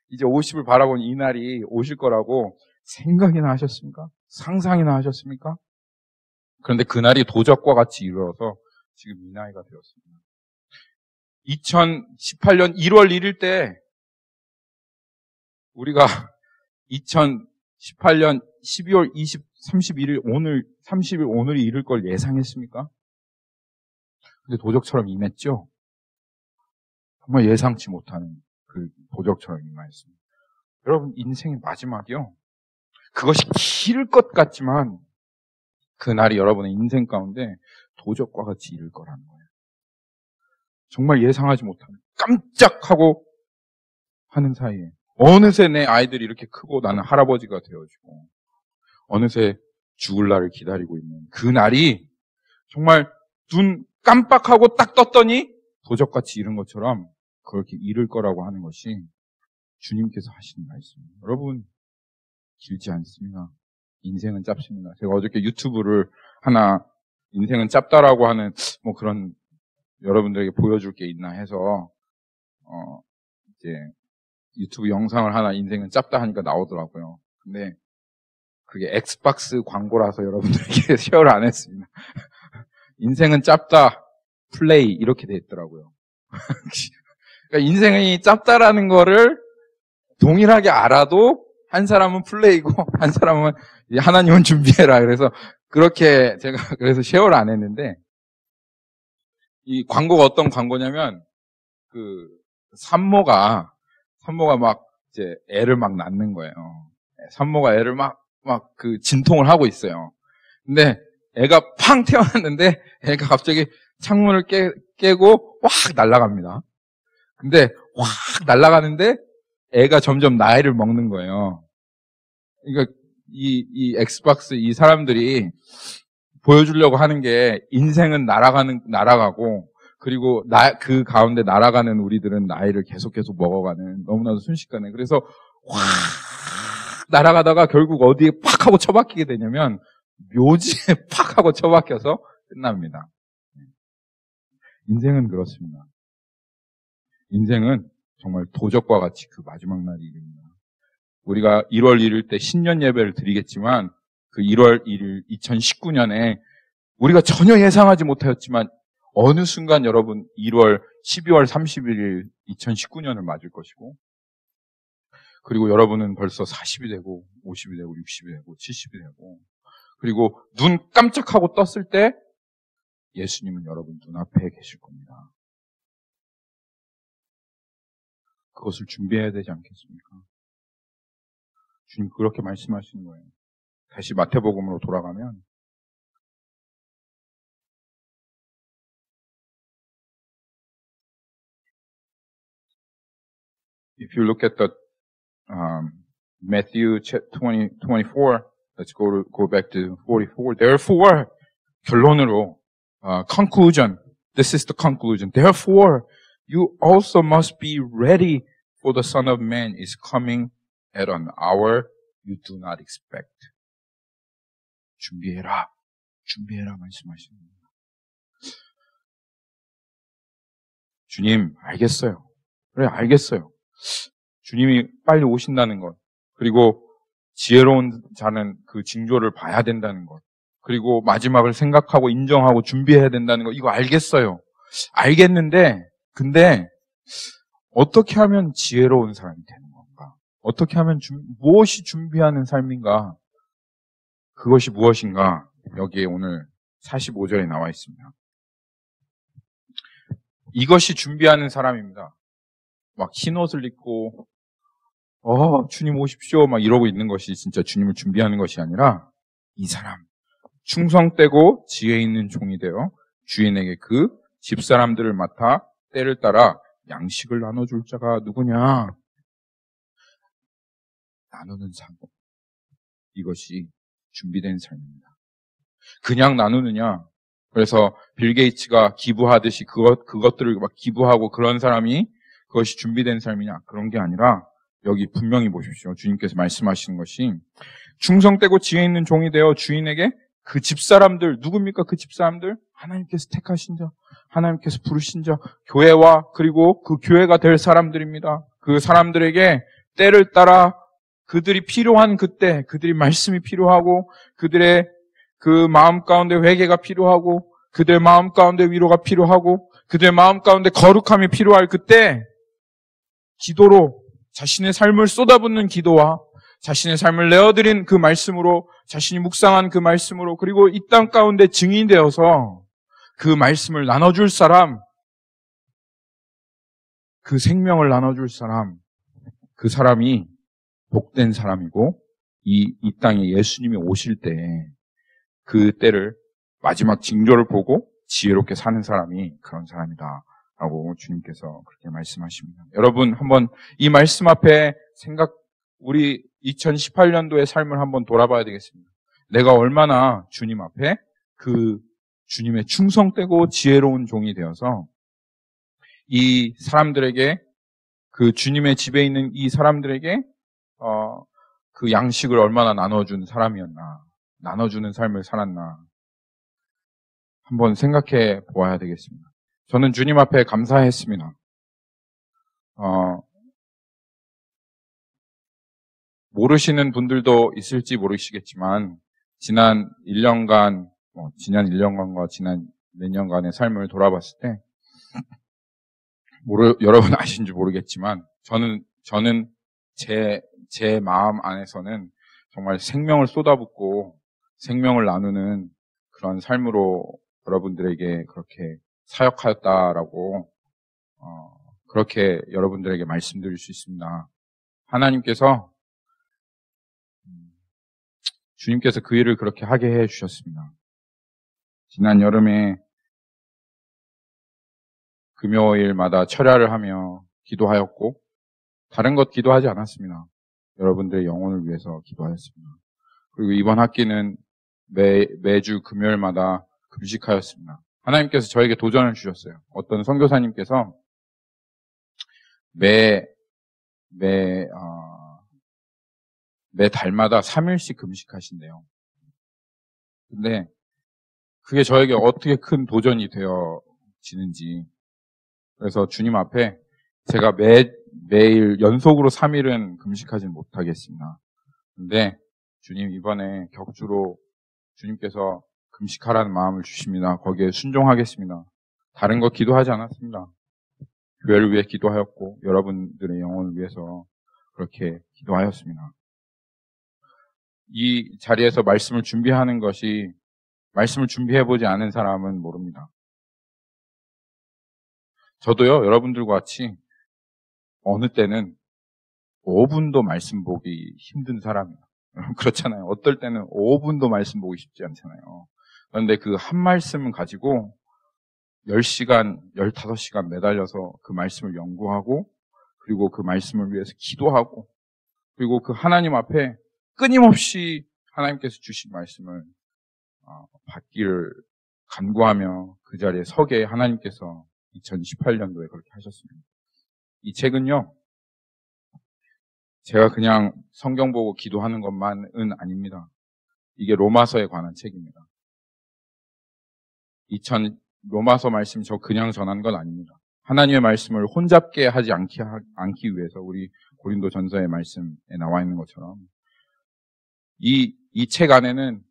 이제 50을 바라본 이 날이 오실 거라고 생각이나 하셨습니까? 상상이나 하셨습니까? 그런데 그 날이 도적과 같이 이루어서 지금 이 나이가 되었습니다. 2018년 1월 1일 때 우리가 2018년 12월 31일 오늘이 이를 걸 예상했습니까? 근데 도적처럼 임했죠? 정말 예상치 못하는 그 도적처럼 임하였습니다. 여러분, 인생의 마지막이요. 그것이 길 것 같지만 그날이 여러분의 인생 가운데 도적과 같이 이를 거라는 거예요. 정말 예상하지 못하는, 깜짝하고 하는 사이에 어느새 내 아이들이 이렇게 크고 나는 할아버지가 되어지고 어느새 죽을 날을 기다리고 있는 그 날이 정말 눈 깜빡하고 딱 떴더니 도적같이 이른 것처럼 그렇게 이를 거라고 하는 것이 주님께서 하시는 말씀입니다. 여러분, 길지 않습니다. 인생은 짧습니다. 제가 어저께 유튜브를 하나 인생은 짧다라고 하는 뭐 그런 여러분들에게 보여줄 게 있나 해서 이제 유튜브 영상을 하나 인생은 짧다 하니까 나오더라고요. 근데 그게 엑스박스 광고라서 여러분들에게 쉐어를 안 했습니다. 인생은 짧다, 플레이 이렇게 돼 있더라고요. 그러니까 인생이 짧다라는 거를 동일하게 알아도 한 사람은 플레이고 한 사람은 하나님은 준비해라. 그래서 그렇게 제가 그래서 쉐어를 안 했는데, 이 광고가 어떤 광고냐면 그 산모가 막 이제 애를 막 낳는 거예요. 산모가 애를 막 그 진통을 하고 있어요. 근데 애가 팡 태어났는데 애가 갑자기 창문을 깨고 확 날아갑니다. 근데 확 날아가는데 애가 점점 나이를 먹는 거예요. 그러니까 이 엑스박스 이 사람들이 보여주려고 하는 게 인생은 날아가고 그리고 그 가운데 날아가는 우리들은 나이를 계속 먹어가는 너무나도 순식간에. 그래서 확 날아가다가 결국 어디에 팍 하고 처박히게 되냐면 묘지에 팍 하고 처박혀서 끝납니다. 인생은 그렇습니다. 인생은 정말 도적과 같이 그 마지막 날이 이릅니다. 우리가 1월 1일 때 신년 예배를 드리겠지만 그 1월 1일 2019년에 우리가 전혀 예상하지 못하였지만 어느 순간 여러분 12월 31일 2019년을 맞을 것이고, 그리고 여러분은 벌써 40이 되고 50이 되고 60이 되고 70이 되고, 그리고 눈 깜짝하고 떴을 때 예수님은 여러분 눈앞에 계실 겁니다. 그것을 준비해야 되지 않겠습니까? 주님 그렇게 말씀하시는 거예요. 다시 마태복음으로 돌아가면 If you look at the Matthew 24, let's go back to 44. Therefore, 결론으로 conclusion. This is the conclusion. Therefore, you also must be ready, for the Son of Man is coming at an hour you do not expect. 준비해라 말씀하시는 겁니다. 주님, 알겠어요. 그래, 알겠어요. 주님이 빨리 오신다는 것, 그리고 지혜로운 자는 그 징조를 봐야 된다는 것, 그리고 마지막을 생각하고 인정하고 준비해야 된다는 것, 이거 알겠어요. 알겠는데, 근데 어떻게 하면 지혜로운 사람이 되는 건가? 어떻게 하면 무엇이 준비하는 삶인가? 그것이 무엇인가? 여기에 오늘 45절에 나와 있습니다. 이것이 준비하는 사람입니다. 막 흰옷을 입고 주님 오십시오 막 이러고 있는 것이 진짜 주님을 준비하는 것이 아니라, 이 사람 충성되고 지혜 있는 종이 되어 주인에게 그 집사람들을 맡아 때를 따라 양식을 나눠줄 자가 누구냐? 나누는 삶. 이것이 준비된 삶입니다. 그냥 나누느냐? 그래서 빌 게이츠가 기부하듯이 그것들을 막 기부하고 그런 사람이 그것이 준비된 삶이냐? 그런 게 아니라, 여기 분명히 보십시오. 주님께서 말씀하시는 것이, 충성되고 지혜 있는 종이 되어 주인에게 그 집사람들, 누굽니까? 그 집사람들? 하나님께서 택하신 자, 하나님께서 부르신 자, 교회와 그리고 그 교회가 될 사람들입니다. 그 사람들에게 때를 따라 그들이 필요한 그때, 그들이 말씀이 필요하고, 그들의 그 마음 가운데 회개가 필요하고, 그들의 마음 가운데 위로가 필요하고, 그들의 마음 가운데 거룩함이 필요할 그때, 기도로 자신의 삶을 쏟아붓는 기도와 자신의 삶을 내어드린 그 말씀으로, 자신이 묵상한 그 말씀으로, 그리고 이 땅 가운데 증인되어서 그 말씀을 나눠줄 사람, 그 생명을 나눠줄 사람, 그 사람이 복된 사람이고, 이 땅에 예수님이 오실 때 그 때를, 마지막 징조를 보고 지혜롭게 사는 사람이 그런 사람이다 라고 주님께서 그렇게 말씀하십니다. 여러분, 한번 이 말씀 앞에 우리 2018년도의 삶을 한번 돌아봐야 되겠습니다. 내가 얼마나 주님 앞에 그 주님의 충성되고 지혜로운 종이 되어서 이 사람들에게, 그 주님의 집에 있는 이 사람들에게 그 양식을 얼마나 나눠준 사람이었나, 나눠주는 삶을 살았나, 한번 생각해 보아야 되겠습니다. 저는 주님 앞에 감사했습니다. 모르시는 분들도 있을지 모르시겠지만, 지난 1년간과 지난 몇 년간의 삶을 돌아봤을 때, 여러분 아신지 모르겠지만, 저는 제 마음 안에서는 정말 생명을 쏟아붓고 생명을 나누는 그런 삶으로 여러분들에게 그렇게 사역하였다라고 그렇게 여러분들에게 말씀드릴 수 있습니다. 하나님께서, 주님께서 그 일을 그렇게 하게 해 주셨습니다. 지난 여름에 금요일마다 철야를 하며 기도하였고, 다른 것 기도하지 않았습니다. 여러분들의 영혼을 위해서 기도하였습니다. 그리고 이번 학기는 매주 금요일마다 금식하였습니다. 하나님께서 저에게 도전을 주셨어요. 어떤 선교사님께서 매 달마다 3일씩 금식하신대요. 근데 그게 저에게 어떻게 큰 도전이 되어지는지, 그래서 주님 앞에 제가 매일 연속으로 3일은 금식하지 못하겠습니다. 근데 주님, 이번에 격주로 주님께서 금식하라는 마음을 주십니다. 거기에 순종하겠습니다. 다른 거 기도하지 않았습니다. 교회를 위해 기도하였고, 여러분들의 영혼을 위해서 그렇게 기도하였습니다. 이 자리에서 말씀을 준비하는 것이, 말씀을 준비해보지 않은 사람은 모릅니다. 저도요, 여러분들과 같이 어느 때는 5분도 말씀 보기 힘든 사람이에요. 그렇잖아요. 어떨 때는 5분도 말씀 보기 쉽지 않잖아요. 그런데 그 한 말씀을 가지고 10시간, 15시간 매달려서 그 말씀을 연구하고, 그리고 그 말씀을 위해서 기도하고, 그리고 그 하나님 앞에 끊임없이 하나님께서 주신 말씀을 받기를 간구하며 그 자리에 서게 하나님께서 2018년도에 그렇게 하셨습니다. 이 책은요, 제가 그냥 성경 보고 기도하는 것만은 아닙니다. 이게 로마서에 관한 책입니다. 로마서 말씀 저 그냥 전한 건 아닙니다. 하나님의 말씀을 혼잡게 하지 않기 위해서 우리 고린도 전서의 말씀에 나와 있는 것처럼 이 책 안에는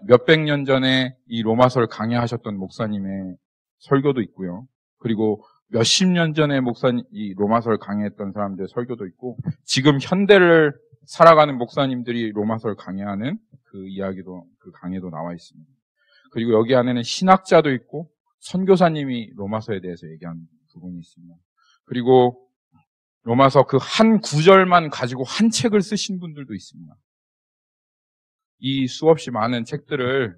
몇백 년 전에 이 로마서를 강해하셨던 목사님의 설교도 있고요. 그리고 몇십 년 전에 이 로마서를 강해했던 사람들의 설교도 있고, 지금 현대를 살아가는 목사님들이 로마서를 강해하는 그 이야기도, 그 강해도 나와 있습니다. 그리고 여기 안에는 신학자도 있고, 선교사님이 로마서에 대해서 얘기하는 부분이 있습니다. 그리고 로마서 그 한 구절만 가지고 한 책을 쓰신 분들도 있습니다. 이 수없이 많은 책들을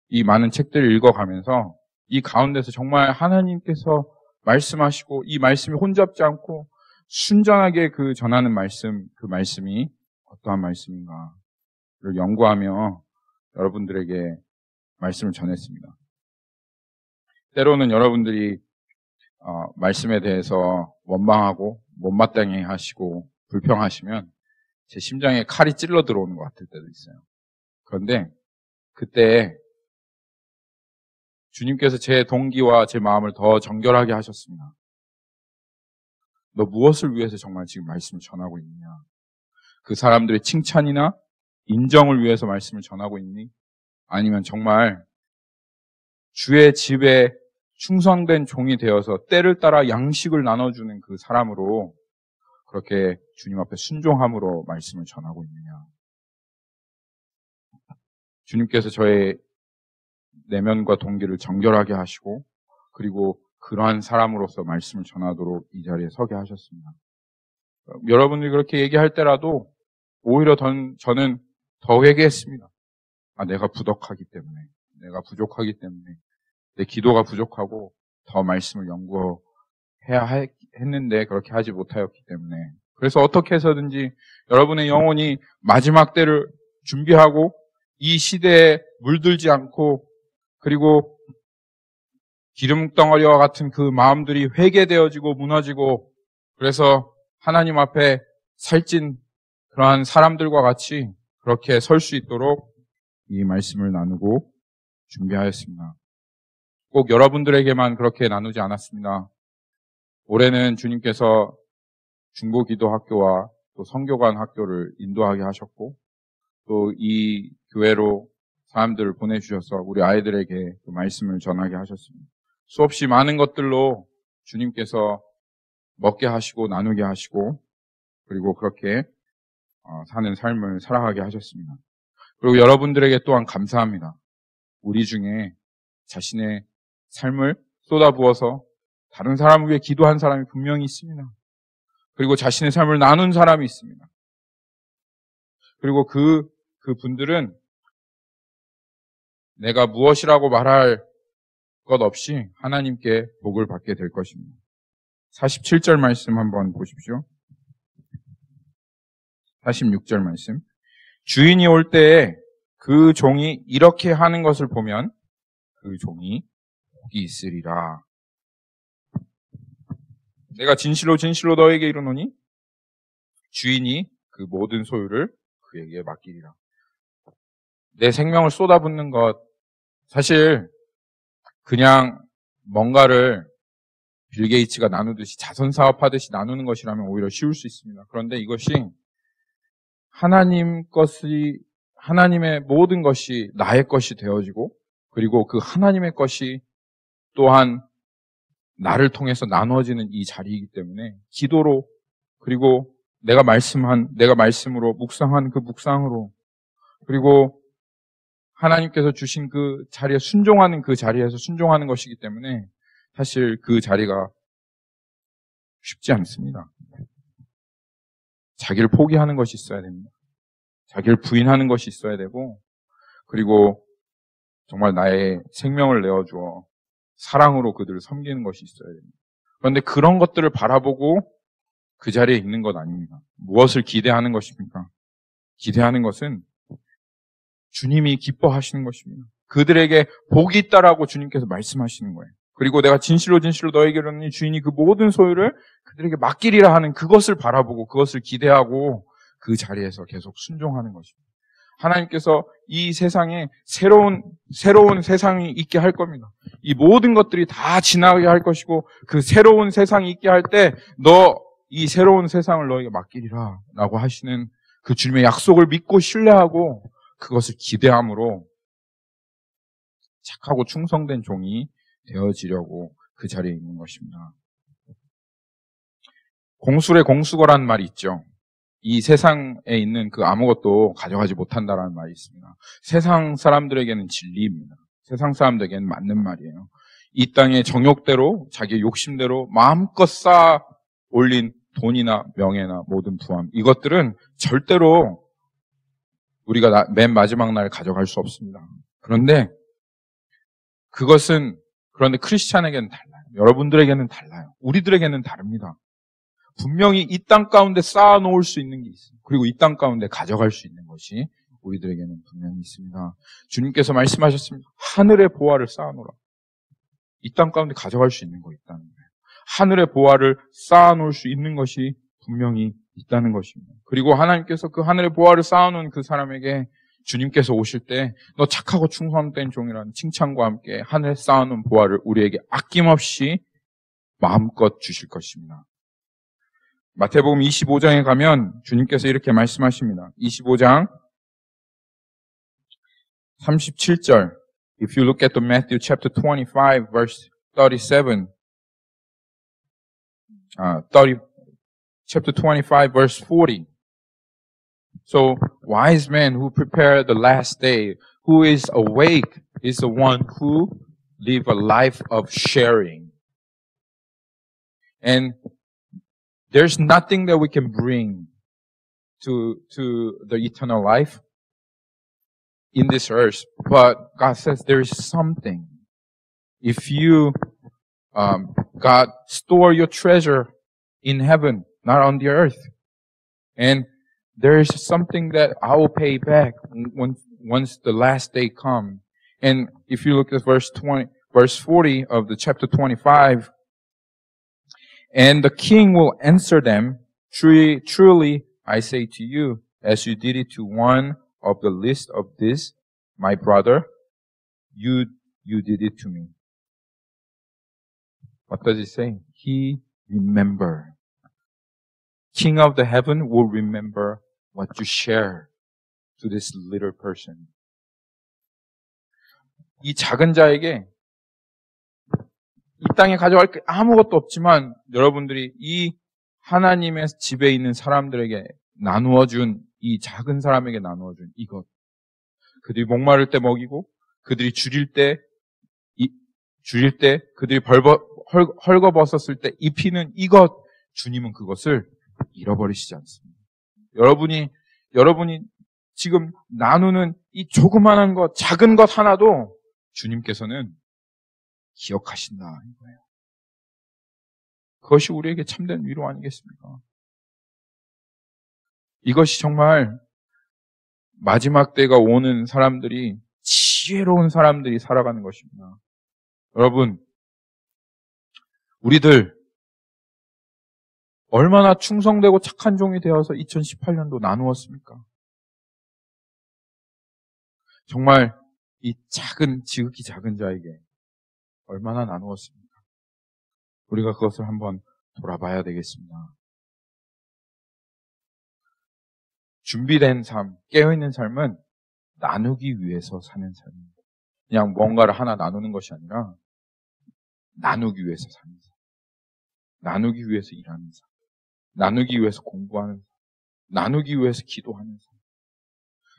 읽어가면서 이 가운데서 정말 하나님께서 말씀하시고 이 말씀이 혼잡지 않고 순전하게 그 전하는 말씀, 그 말씀이 어떠한 말씀인가를 연구하며 여러분들에게 말씀을 전했습니다. 때로는 여러분들이 말씀에 대해서 원망하고 못마땅해 하시고 불평하시면 제 심장에 칼이 찔러 들어오는 것 같을 때도 있어요. 그런데 그때 주님께서 제 동기와 제 마음을 더 정결하게 하셨습니다. 너 무엇을 위해서 정말 지금 말씀을 전하고 있느냐? 그 사람들의 칭찬이나 인정을 위해서 말씀을 전하고 있니? 아니면 정말 주의 집에 충성된 종이 되어서 때를 따라 양식을 나눠주는 그 사람으로 그렇게 주님 앞에 순종함으로 말씀을 전하고 있느냐? 주님께서 저의 내면과 동기를 정결하게 하시고 그리고 그러한 사람으로서 말씀을 전하도록 이 자리에 서게 하셨습니다. 여러분들이 그렇게 얘기할 때라도 오히려 저는 더 회개했습니다. 내가 부족하기 때문에, 내가 부족하기 때문에, 내 기도가 부족하고 더 말씀을 연구해야 했는데 그렇게 하지 못하였기 때문에, 그래서 어떻게 해서든지 여러분의 영혼이 마지막 때를 준비하고 이 시대에 물들지 않고 그리고 기름덩어리와 같은 그 마음들이 회개되어지고 무너지고 그래서 하나님 앞에 살찐 그러한 사람들과 같이 그렇게 설 수 있도록 이 말씀을 나누고 준비하였습니다. 꼭 여러분들에게만 그렇게 나누지 않았습니다. 올해는 주님께서 중보기도학교와 또 선교관 학교를 인도하게 하셨고 또 이 교회로 사람들을 보내주셔서 우리 아이들에게 그 말씀을 전하게 하셨습니다. 수없이 많은 것들로 주님께서 먹게 하시고 나누게 하시고 그리고 그렇게 사는 삶을 살아가게 하셨습니다. 그리고 여러분들에게 또한 감사합니다. 우리 중에 자신의 삶을 쏟아부어서 다른 사람을 위해 기도한 사람이 분명히 있습니다. 그리고 자신의 삶을 나눈 사람이 있습니다. 그리고 그 분들은 내가 무엇이라고 말할 것 없이 하나님께 복을 받게 될 것입니다. 47절 말씀 한번 보십시오. 46절 말씀. 주인이 올 때에 그 종이 이렇게 하는 것을 보면 그 종이 복이 있으리라. 내가 진실로 진실로 너에게 이르노니 주인이 그 모든 소유를 그에게 맡기리라. 내 생명을 쏟아붓는 것, 사실 그냥 뭔가를 빌 게이츠가 나누듯이 자선 사업하듯이 나누는 것이라면 오히려 쉬울 수 있습니다. 그런데 이것이 하나님의 모든 것이 나의 것이 되어지고 그리고 그 하나님의 것이 또한 나를 통해서 나눠지는 이 자리이기 때문에 기도로 그리고 내가 말씀으로 묵상한 그 묵상으로 그리고 하나님께서 주신 그 자리에 순종하는 그 자리에서 순종하는 것이기 때문에 사실 그 자리가 쉽지 않습니다. 자기를 포기하는 것이 있어야 됩니다. 자기를 부인하는 것이 있어야 되고 그리고 정말 나의 생명을 내어주어 사랑으로 그들을 섬기는 것이 있어야 됩니다. 그런데 그런 것들을 바라보고 그 자리에 있는 것 아닙니다. 무엇을 기대하는 것입니까? 기대하는 것은 주님이 기뻐하시는 것입니다. 그들에게 복이 있다라고 주님께서 말씀하시는 거예요. 그리고 내가 진실로 너에게 이르노니 주인이 그 모든 소유를 그들에게 맡기리라 하는 그것을 바라보고 그것을 기대하고 그 자리에서 계속 순종하는 것입니다. 하나님께서 이 세상에 새로운 세상이 있게 할 겁니다. 이 모든 것들이 다 지나게 할 것이고 그 새로운 세상이 있게 할 때 너 이 새로운 세상을 너에게 맡기리라 라고 하시는 그 주님의 약속을 믿고 신뢰하고 그것을 기대함으로 착하고 충성된 종이 되어지려고 그 자리에 있는 것입니다. 공술의 공수거라는 말이 있죠. 이 세상에 있는 그 아무것도 가져가지 못한다라는 말이 있습니다. 세상 사람들에게는 진리입니다. 세상 사람들에게는 맞는 말이에요. 이 땅의 정욕대로 자기의 욕심대로 마음껏 쌓아 올린 돈이나 명예나 모든 부함 이것들은 절대로 우리가 맨 마지막 날 가져갈 수 없습니다. 그런데 그런데 크리스찬에게는 달라요. 여러분들에게는 달라요. 우리들에게는 다릅니다. 분명히 이 땅 가운데 쌓아놓을 수 있는 게 있어요. 그리고 이 땅 가운데 가져갈 수 있는 것이 우리들에게는 분명히 있습니다. 주님께서 말씀하셨습니다. 하늘의 보화를 쌓아놓으라. 이 땅 가운데 가져갈 수 있는 거 있다는 거예요. 하늘의 보화를 쌓아놓을 수 있는 것이 분명히 있다는 것입니다. 그리고 하나님께서 그 하늘의 보화를 쌓아놓은 그 사람에게 주님께서 오실 때 너 착하고 충성된 종이라는 칭찬과 함께 하늘에 쌓아놓은 보화를 우리에게 아낌없이 마음껏 주실 것입니다. 마태복음 25장에 가면 주님께서 이렇게 말씀하십니다. 25장 37절. If you look at the Matthew chapter 25 verse 37, chapter 25 verse 40. So, wise men who prepare the last day, who is awake, is the one who live a life of sharing. And there's nothing that we can bring to the eternal life in this earth, but God says there is something. If you, God, store your treasure in heaven, not on the earth. And there is something that I will pay back once the last day comes. And if you look at verse 40 of the chapter 25, and the king will answer them, truly, I say to you, as you did it to one of the least of this, my brother, you did it to me. What does it say? He remember. King of the heaven will remember what you share to this little person. 이 작은 자에게 이 땅에 가져갈 게 아무것도 없지만 여러분들이 이 하나님의 집에 있는 사람들에게 나누어준 이 작은 사람에게 나누어준 이것. 그들이 목마를 때 먹이고 그들이 줄일 때 그들이 헐거벗었을 때 입히는 이것. 주님은 그것을 잃어버리시지 않습니다. 여러분이 지금 나누는 이 조그만한 것, 작은 것 하나도 주님께서는 기억하신다 이거예요. 그것이 우리에게 참된 위로 아니겠습니까? 이것이 정말 마지막 때가 오는 사람들이 지혜로운 사람들이 살아가는 것입니다. 여러분, 우리들 얼마나 충성되고 착한 종이 되어서 2018년도 나누었습니까? 정말 이 지극히 작은 자에게 얼마나 나누었습니까? 우리가 그것을 한번 돌아봐야 되겠습니다. 준비된 삶, 깨어있는 삶은 나누기 위해서 사는 삶입니다. 그냥 뭔가를 하나 나누는 것이 아니라 나누기 위해서 사는 삶. 나누기 위해서 일하는 삶. 나누기 위해서 공부하는 삶. 나누기 위해서 기도하는 삶.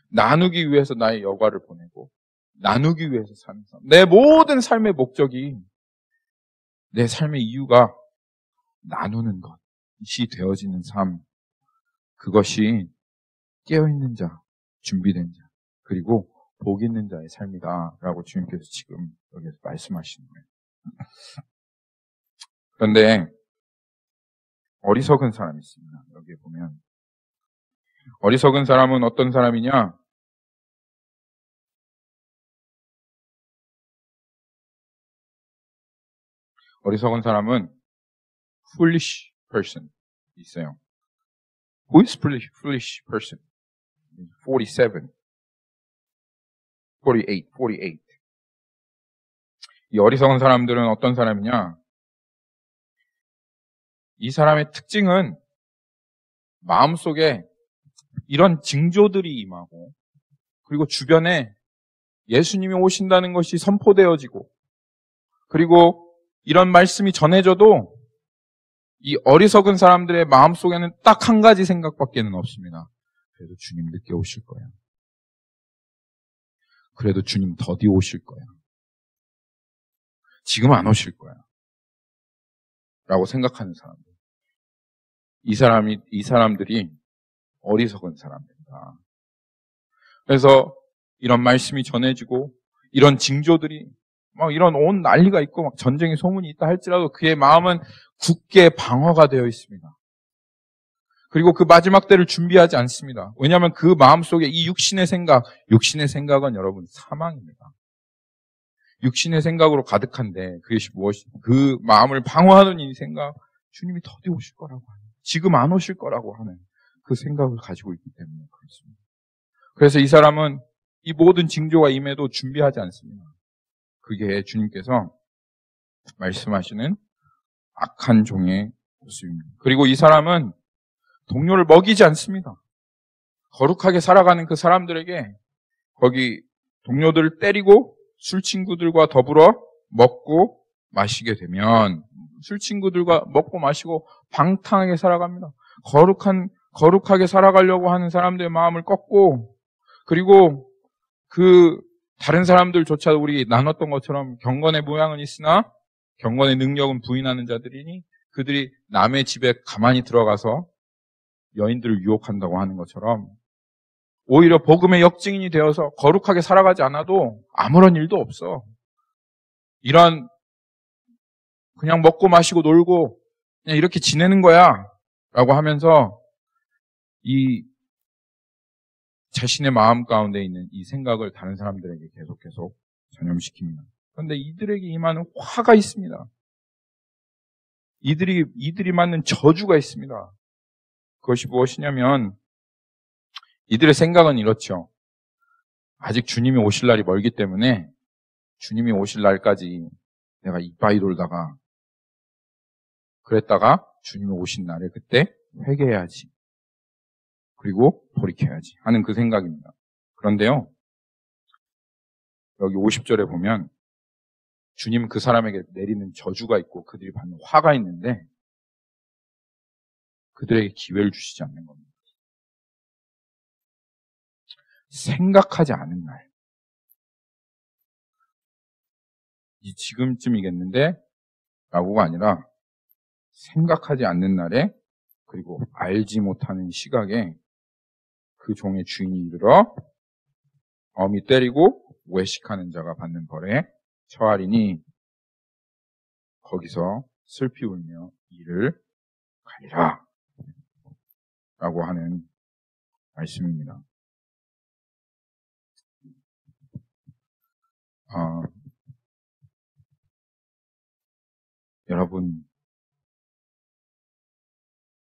나누기 위해서 나의 여가를 보내고 나누기 위해서 사는 삶. 내 모든 삶의 목적이 내 삶의 이유가 나누는 것이 되어지는 삶. 그것이 깨어있는 자, 준비된 자, 그리고 복 있는 자의 삶이다 라고 주님께서 지금 여기서 말씀하시는 거예요. 그런데 어리석은 사람이 있습니다. 여기에 보면 어리석은 사람은 어떤 사람이냐? 어리석은 사람은 foolish person 있어요. Who is foolish person? 47, 48. 이 어리석은 사람들은 어떤 사람이냐? 이 사람의 특징은 마음속에 이런 징조들이 임하고 그리고 주변에 예수님이 오신다는 것이 선포되어지고 그리고 이런 말씀이 전해져도 이 어리석은 사람들의 마음속에는 딱 한 가지 생각밖에는 없습니다. 그래도 주님 늦게 오실 거야. 그래도 주님 더디 오실 거야. 지금 안 오실 거야. 라고 생각하는 사람들. 이 사람들이 어리석은 사람들이다. 그래서 이런 말씀이 전해지고 이런 징조들이 막 이런 온 난리가 있고 막 전쟁의 소문이 있다 할지라도 그의 마음은 굳게 방어가 되어 있습니다. 그리고 그 마지막 때를 준비하지 않습니다. 왜냐하면 그 마음속에 이 육신의 생각은 여러분 사망입니다. 육신의 생각으로 가득한데 그것이 무엇이 그 마음을 방어하는 이 생각, 주님이 더디 오실 거라고 하는, 지금 안 오실 거라고 하는 그 생각을 가지고 있기 때문에 그렇습니다. 그래서 이 사람은 이 모든 징조가 임해도 준비하지 않습니다. 그게 주님께서 말씀하시는 악한 종의 모습입니다. 그리고 이 사람은 동료를 먹이지 않습니다. 거룩하게 살아가는 그 사람들에게 거기 동료들을 때리고 술 친구들과 더불어 먹고 마시게 되면 술 친구들과 먹고 마시고 방탕하게 살아갑니다. 거룩하게 살아가려고 하는 사람들의 마음을 꺾고 그리고 그 다른 사람들조차도 우리 나눴던 것처럼 경건의 모양은 있으나 경건의 능력은 부인하는 자들이니 그들이 남의 집에 가만히 들어가서 여인들을 유혹한다고 하는 것처럼 오히려 복음의 역증인이 되어서 거룩하게 살아가지 않아도 아무런 일도 없어. 이런 그냥 먹고 마시고 놀고 그냥 이렇게 지내는 거야 라고 하면서 이 자신의 마음 가운데 있는 이 생각을 다른 사람들에게 계속 전염시킵니다. 그런데 이들에게 임하는 화가 있습니다. 이들이 맞는 저주가 있습니다. 그것이 무엇이냐면 이들의 생각은 이렇죠. 아직 주님이 오실 날이 멀기 때문에 주님이 오실 날까지 내가 이빠이 돌다가 그랬다가 주님이 오신 날에 그때 회개해야지. 그리고 돌이켜야지 하는 그 생각입니다. 그런데요. 여기 50절에 보면 주님은 그 사람에게 내리는 저주가 있고 그들이 받는 화가 있는데 그들에게 기회를 주시지 않는 겁니다. 생각하지 않은 날. 지금쯤이겠는데 라고가 아니라 생각하지 않는 날에 그리고 알지 못하는 시각에 그 종의 주인이 이르러 엄히 때리고 외식하는 자가 받는 벌에 처하리니 거기서 슬피 울며 이를 가리라 라고 하는 말씀입니다. 여러분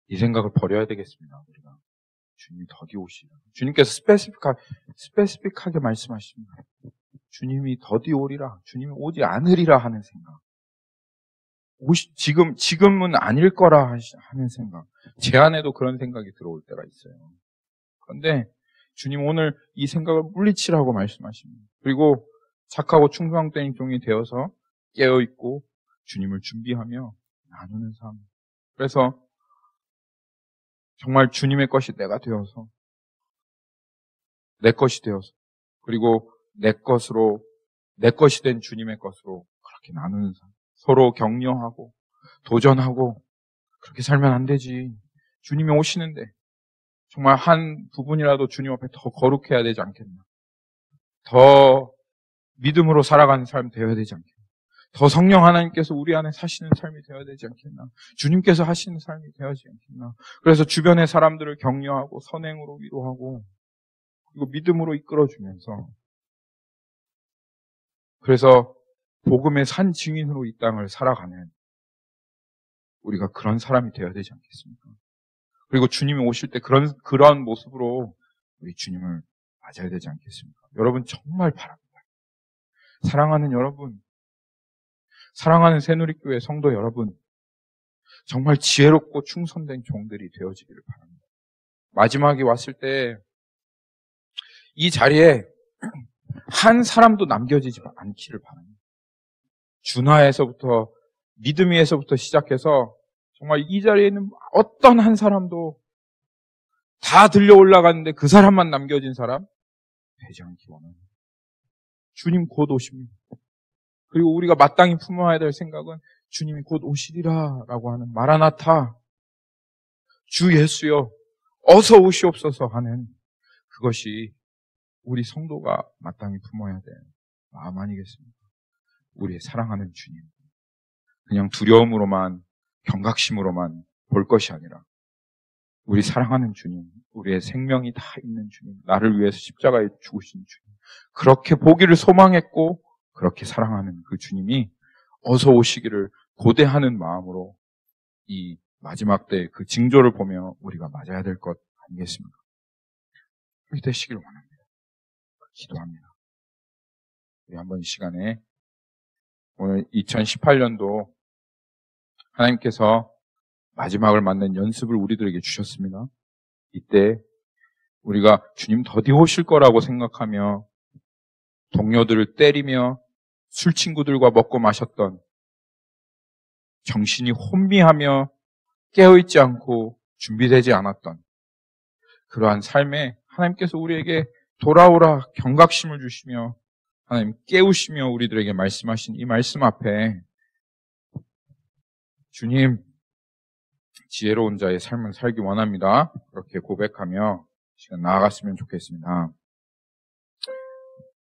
이 생각을 버려야 되겠습니다. 우리가 주님이 더디 오시라. 주님께서 스페시픽하게 말씀하십니다. 주님이 더디 오리라. 주님이 오지 않으리라 하는 생각. 지금은 아닐 거라 하는 생각. 제 안에도 그런 생각이 들어올 때가 있어요. 그런데 주님 오늘 이 생각을 물리치라고 말씀하십니다. 그리고 착하고 충성된 종이 되어서 깨어있고 주님을 준비하며 나누는 삶. 그래서 정말 주님의 것이 내가 되어서 내 것이 되어서 그리고 내 것이 된 주님의 것으로 그렇게 나누는 삶. 서로 격려하고 도전하고 그렇게 살면 안 되지. 주님이 오시는데 정말 한 부분이라도 주님 앞에 더 거룩해야 되지 않겠나. 더 믿음으로 살아가는 삶 되어야 되지 않겠나. 더 성령 하나님께서 우리 안에 사시는 삶이 되어야 되지 않겠나. 주님께서 하시는 삶이 되어야지 않겠나. 그래서 주변의 사람들을 격려하고 선행으로 위로하고 그리고 믿음으로 이끌어주면서 그래서 복음의 산 증인으로 이 땅을 살아가는 우리가 그런 사람이 되어야 되지 않겠습니까? 그리고 주님이 오실 때 그런 모습으로 우리 주님을 맞아야 되지 않겠습니까? 여러분 정말 바랍니다. 사랑하는 여러분, 사랑하는 새누리교회 성도 여러분, 정말 지혜롭고 충성된 종들이 되어지기를 바랍니다. 마지막에 왔을 때 이 자리에 한 사람도 남겨지지 않기를 바랍니다. 준하에서부터 믿음이에서부터 시작해서 정말 이 자리에 있는 어떤 한 사람도 다 들려 올라갔는데 그 사람만 남겨진 사람 되지 않기 원합니다. 주님 곧 오십니다. 그리고 우리가 마땅히 품어야 될 생각은 주님이 곧 오시리라 라고 하는 마라나타, 주 예수여 어서 오시옵소서 하는 그것이 우리 성도가 마땅히 품어야 될 마음 아니겠습니까? 우리의 사랑하는 주님, 그냥 두려움으로만 경각심으로만 볼 것이 아니라 우리 사랑하는 주님, 우리의 생명이 다 있는 주님, 나를 위해서 십자가에 죽으신 주님, 그렇게 보기를 소망했고 그렇게 사랑하는 그 주님이 어서 오시기를 고대하는 마음으로 이 마지막 때 그 징조를 보며 우리가 맞아야 될 것 아니겠습니까? 그렇게 되시길 원합니다. 기도합니다. 우리 한번 이 시간에 오늘 2018년도 하나님께서 마지막을 맞는 연습을 우리들에게 주셨습니다. 이때 우리가 주님 더디 오실 거라고 생각하며 동료들을 때리며 술 친구들과 먹고 마셨던, 정신이 혼미하며 깨어있지 않고 준비되지 않았던 그러한 삶에 하나님께서 우리에게 돌아오라 경각심을 주시며 하나님 깨우시며 우리들에게 말씀하신 이 말씀 앞에 주님, 지혜로운 자의 삶을 살기 원합니다. 그렇게 고백하며 시간 나아갔으면 좋겠습니다.